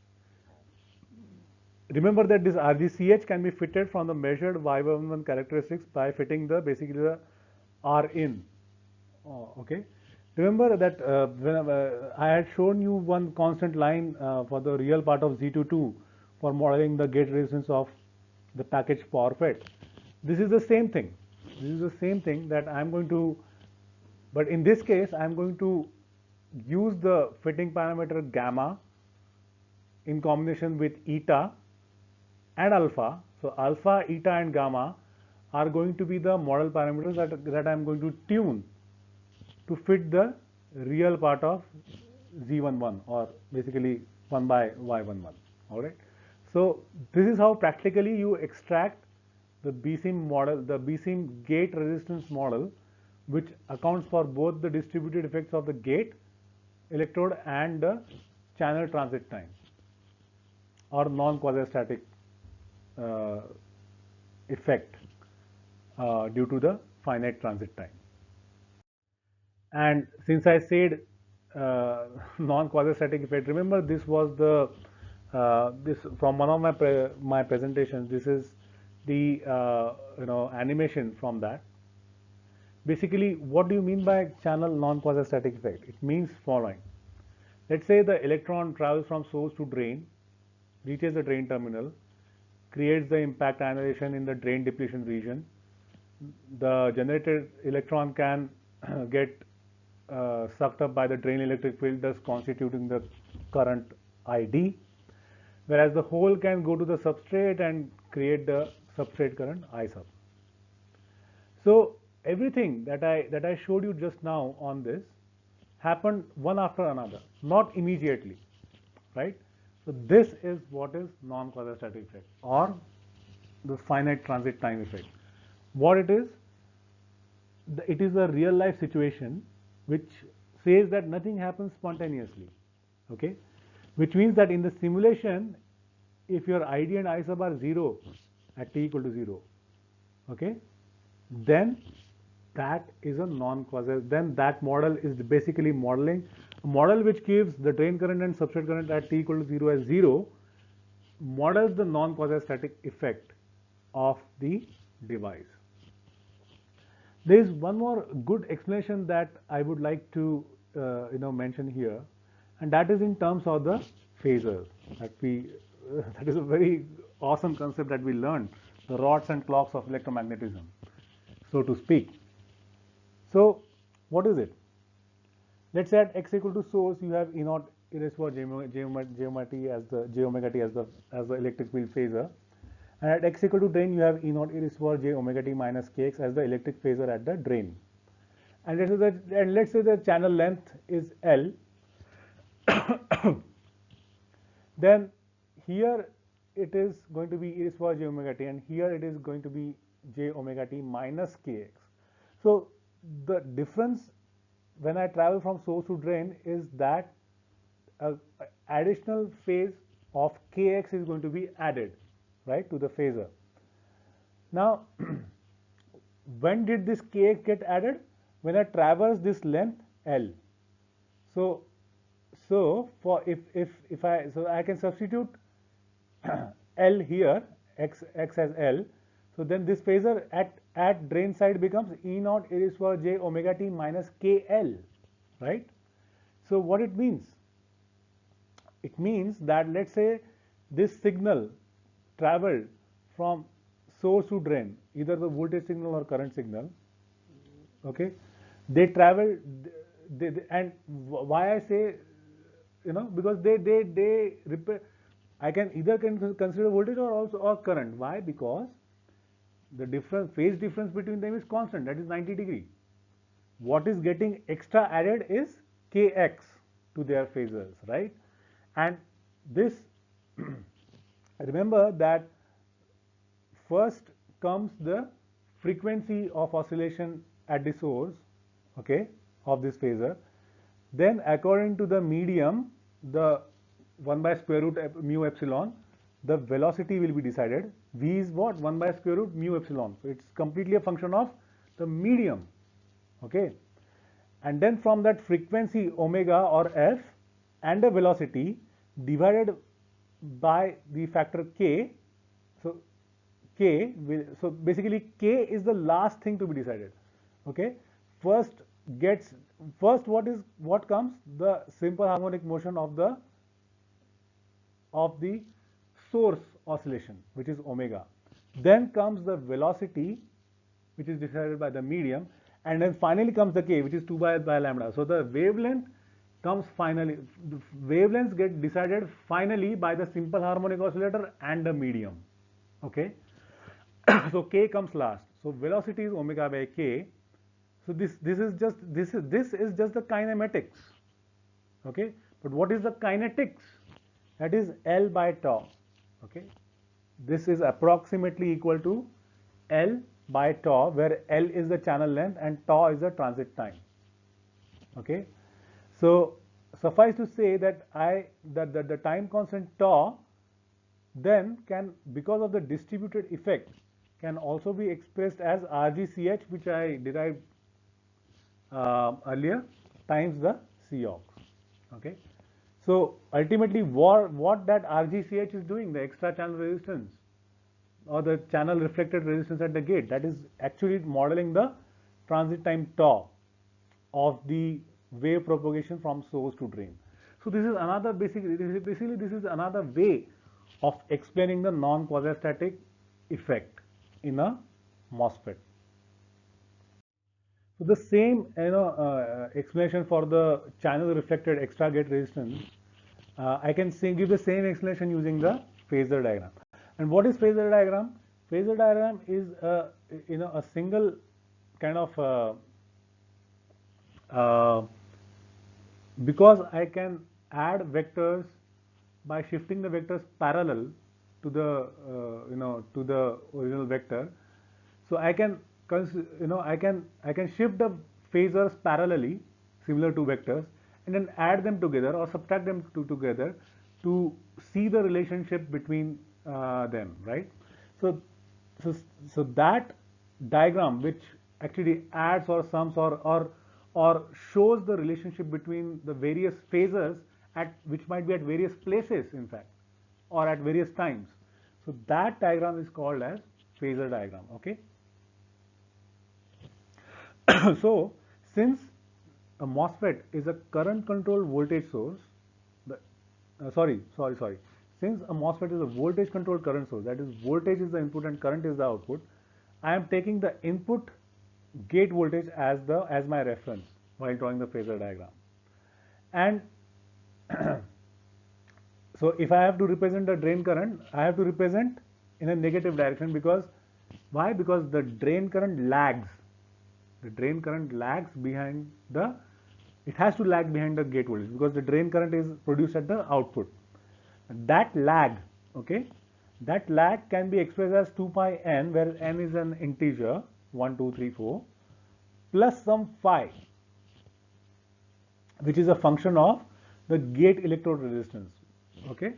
Remember that this RGCH can be fitted from the measured Y11 characteristics by fitting the basically the R in. Okay. Remember that when I had shown you one constant line for the real part of Z22 for modeling the gate resistance of the packaged power FET. This is the same thing. This is the same thing that I'm going to, but in this case I'm going to use the fitting parameter gamma in combination with eta and alpha. So alpha, eta and gamma are going to be the model parameters that I am going to tune to fit the real part of Z11 or basically 1 by Y11. Alright. So this is how practically you extract the BSIM model, the BSIM gate resistance model, which accounts for both the distributed effects of the gate electrode and the channel transit time or non-quasi-static effect due to the finite transit time. And since I said non-quasi-static effect, remember this was the this from one of my presentations. This is the animation from that. Basically, what do you mean by channel non-quasi-static effect? It means following. Let's say the electron travels from source to drain, reaches the drain terminal, creates the impact ionization in the drain depletion region. The generated electron can get sucked up by the drain electric field, thus constituting the current ID, whereas the hole can go to the substrate and create the substrate current I sub. So everything that I showed you just now on this happened one after another, not immediately, right? So this is what is non-quasi-static effect or the finite transit time effect. What it is a real life situation which says that nothing happens spontaneously, okay? Which means that in the simulation, if your ID and I sub are 0 at t equal to 0, okay, then that is a non-quasi, then that model is basically modeling a model which gives the drain current and substrate current at t equal to 0 as 0, models the non-quasi-static effect of the device. There is one more good explanation that I would like to mention here, and that is in terms of the phasors that that is a very awesome concept that we learned, the rods and clocks of electromagnetism, so to speak. So what is it? Let's say at x equal to source you have E naught e raised to power j omega t as the electric field phasor, and at x equal to drain you have E naught e raised to power j omega t minus kx as the electric phasor at the drain. And let's say the channel length is L. Then here it is going to be e raised to power j omega t, and here it is going to be j omega t minus kx. So the difference when I travel from source to drain is that additional phase of kx is going to be added, right, to the phasor. Now, when did this kx get added? When I traverse this length L. So for I can substitute L here, x as L. So then this phasor at drain side becomes E naught e raised to power j omega t minus KL, right? So what it means? It means that let's say this signal traveled from source to drain, either the voltage signal or current signal. Okay, they travel, and why I say, because they repair. I can either consider voltage or also or current. Why? Because the phase difference between them is constant, that is 90 degree. What is getting extra added is kx to their phasors, right? And this, remember that first comes the frequency of oscillation at the source, okay, of this phasor. Then according to the medium, the 1 by square root mu epsilon, the velocity will be decided. V is what? 1 by square root mu epsilon. So it's completely a function of the medium, okay. And then from that frequency omega or f and the velocity divided by the factor k. So so basically k is the last thing to be decided, okay. First what comes? The simple harmonic motion of the source oscillation, which is omega. Then comes the velocity, which is decided by the medium, and then finally comes the k, which is 2 by lambda. So the wavelength comes finally, the wavelengths get decided finally by the simple harmonic oscillator and the medium, okay. So k comes last. So velocity is omega by k. So this is just the kinematics, okay. But what is the kinetics? That is L by tau, okay. This is approximately equal to L by tau, where L is the channel length and tau is the transit time, okay. So suffice to say that the time constant tau then can, because of the distributed effect, can also be expressed as RGCH, which I derived earlier, times the Cox, okay. So ultimately what that RGCH is doing, the extra channel resistance or the channel reflected resistance at the gate, that is actually modeling the transit time tau of the wave propagation from source to drain. So this is another basically this is another way of explaining the non-quasi-static effect in a MOSFET. So the same explanation for the channel reflected extra gate resistance, I can give the same explanation using the phasor diagram. And what is phasor diagram? Phasor diagram is a single kind of because I can add vectors by shifting the vectors parallel to the to the original vector. So I can I can shift the phasors parallelly, similar to vectors, and then add them together or subtract them together to see the relationship between them, right? So that diagram, which actually adds or sums or shows the relationship between the various phasors which might be at various places, in fact, or at various times. So that diagram is called as phasor diagram, okay. So since a MOSFET is a current controlled voltage source, sorry. Since a MOSFET is a voltage controlled current source, that is voltage is the input and current is the output, I am taking the input gate voltage as my reference while drawing the phasor diagram. And So if I have to represent the drain current, I have to represent in a negative direction, because why? Because the drain current lags. The drain current lags behind the, it has to lag behind the gate voltage, because the drain current is produced at the output. That lag, okay, that lag can be expressed as 2 pi n, where n is an integer 1, 2, 3, 4, plus some phi, which is a function of the gate electrode resistance, okay,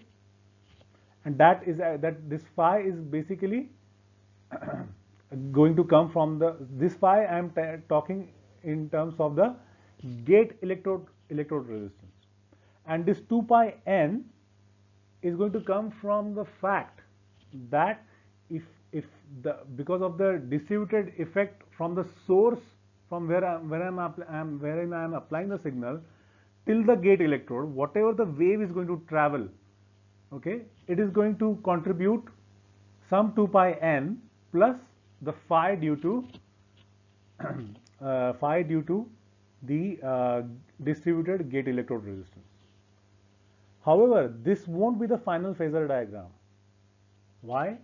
and that is that this phi is basically going to come from the, this phi I am talking in terms of the gate electrode resistance, and this 2 pi n is going to come from the fact that if the, because of the distributed effect from the source, from where I am applying the signal till the gate electrode, whatever the wave is going to travel, okay, it is going to contribute some 2 pi n plus the phi due to phi due to the distributed gate electrode resistance. However, this won't be the final phasor diagram. Why?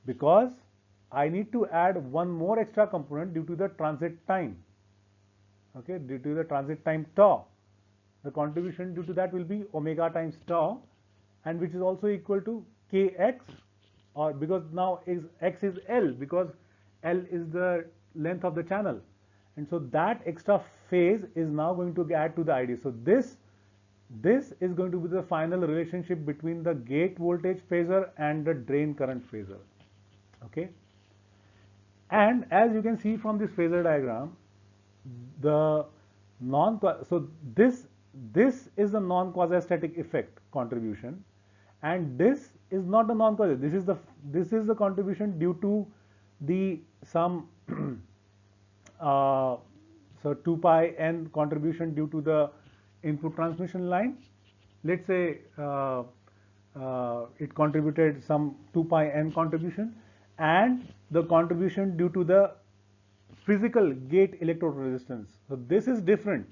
Because I need to add one more extra component due to the transit time. Okay, due to the transit time tau. The contribution due to that will be omega times tau, and which is also equal to kx, or because now is x is L, because L is the length of the channel, and so that extra phase is now going to add to the ID. So this is going to be the final relationship between the gate voltage phasor and the drain current phasor. Okay, and as you can see from this phasor diagram, the so this is the non-quasi-static effect contribution, and this is not the non-quasi. This is the contribution due to the some so 2 pi n contribution due to the input transmission line. Let's say it contributed some 2 pi n contribution, and the contribution due to the physical gate electrode resistance. So this is different.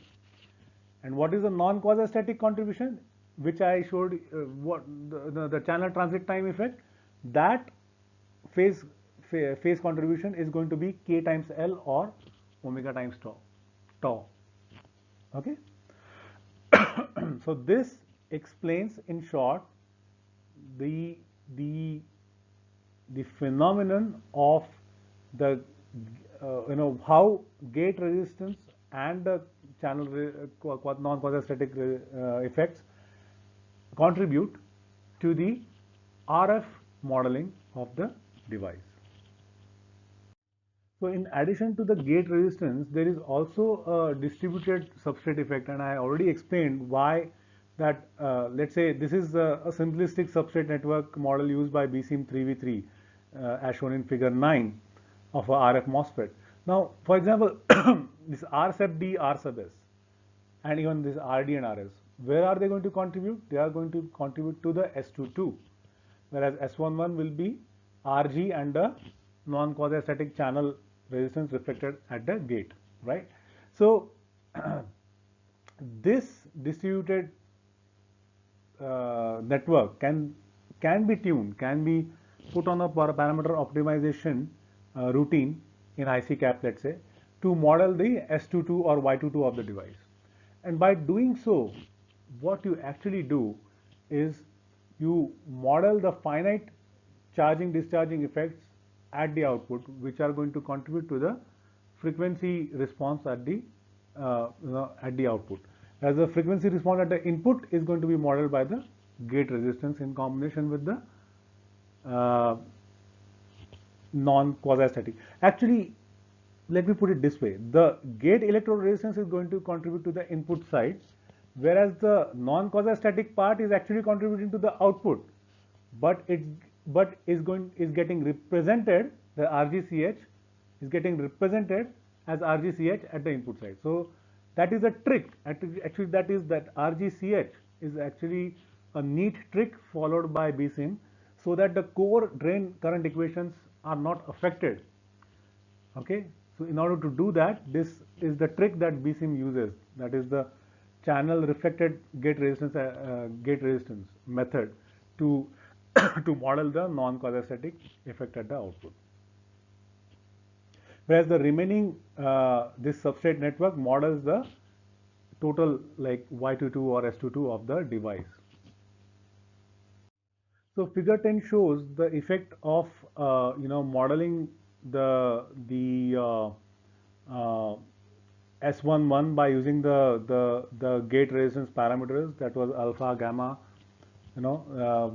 And what is the non-quasi-static contribution, which I showed, what the channel transit time effect? That phase contribution is going to be k times L or omega times tau. Okay. So this explains in short the phenomenon of the how gate resistance and the channel non-quasi-static effects contribute to the RF modeling of the device. So in addition to the gate resistance, there is also a distributed substrate effect, and I already explained why that. Let's say this is a simplistic substrate network model used by BSIM 3v3 as shown in figure 9 of a RF MOSFET. Now, for example, this R sub D, R sub S, and even this RD and RS, where are they going to contribute? They are going to contribute to the S22, whereas S11 will be RG and the non-quasi-static channel resistance reflected at the gate, right? So this distributed network can be tuned, can be put on a parameter optimization routine in IC-cap, let's say, to model the S22 or Y22 of the device. And by doing so, what you actually do is you model the finite charging discharging effects at the output, which are going to contribute to the frequency response at the output. As the frequency response at the input is going to be modeled by the gate resistance in combination with the non-quasi-static. Actually, let me put it this way: the gate electrode resistance is going to contribute to the input side, whereas the non-quasi-static part is actually contributing to the output, but is getting represented, the RGCH is getting represented as RGCH at the input side. So that is a trick. Actually, that RGCH is actually a neat trick followed by BSIM, so that the core drain current equations are not affected. Okay. So in order to do that, this is the trick that BSIM uses. That is the channel reflected gate resistance method to to model the non-quadratic effect at the output. Whereas the remaining this substrate network models the total like Y22 or S22 of the device. So figure 10 shows the effect of modeling the uh, S11 by using the gate resistance parameters, that was alpha, gamma,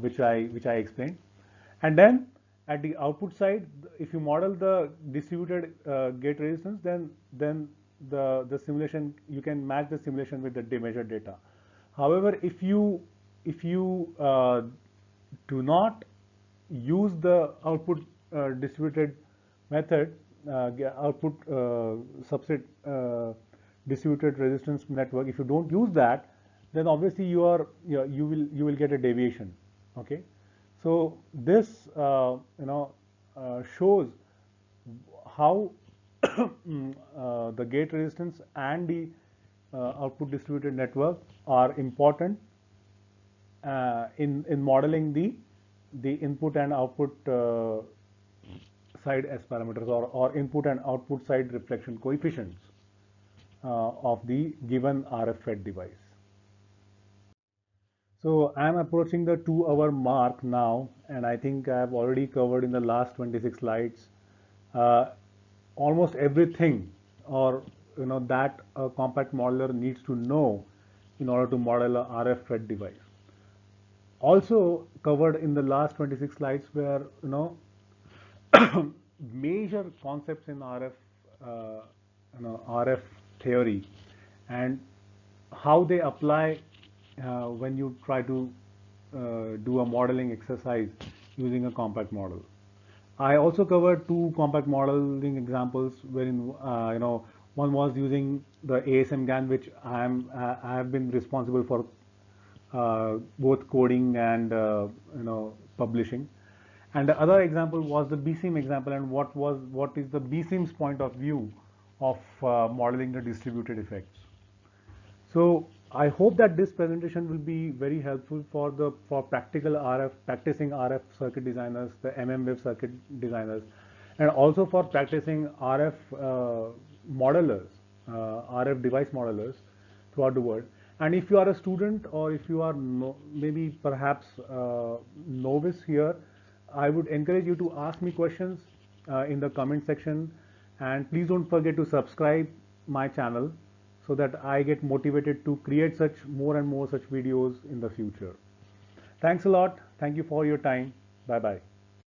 which I explained. And then at the output side, if you model the distributed gate resistance, then the simulation, you can match the simulation with the measured data. However, if you do not use the output distributed method, output substrate distributed resistance network, if you don't use that, then obviously you will get a deviation. Okay, so this shows how the gate resistance and the output distributed network are important in modeling the input and output side S parameters, or input and output side reflection coefficients of the given RF fed device. So I'm approaching the 2 hour mark now, and I think I've already covered in the last 26 slides uh, almost everything, or that a compact modeler needs to know in order to model a RF fed device. Also covered in the last 26 slides were major concepts in RF theory, and how they apply when you try to do a modeling exercise using a compact model. I also covered two compact modeling examples wherein one was using the ASM GAN, which I have been responsible for both coding and publishing. And the other example was the BSIM example, and what is the BSIM's point of view of modeling the distributed effects. So I hope that this presentation will be very helpful for practical RF practicing RF circuit designers, the mmWave circuit designers, and also for practicing RF modelers, RF device modelers throughout the world. And if you are a student, or if you are maybe perhaps novice here, I would encourage you to ask me questions in the comment section, and please don't forget to subscribe my channel so that I get motivated to create such more and more such videos in the future. Thanks a lot. Thank you for your time. Bye bye.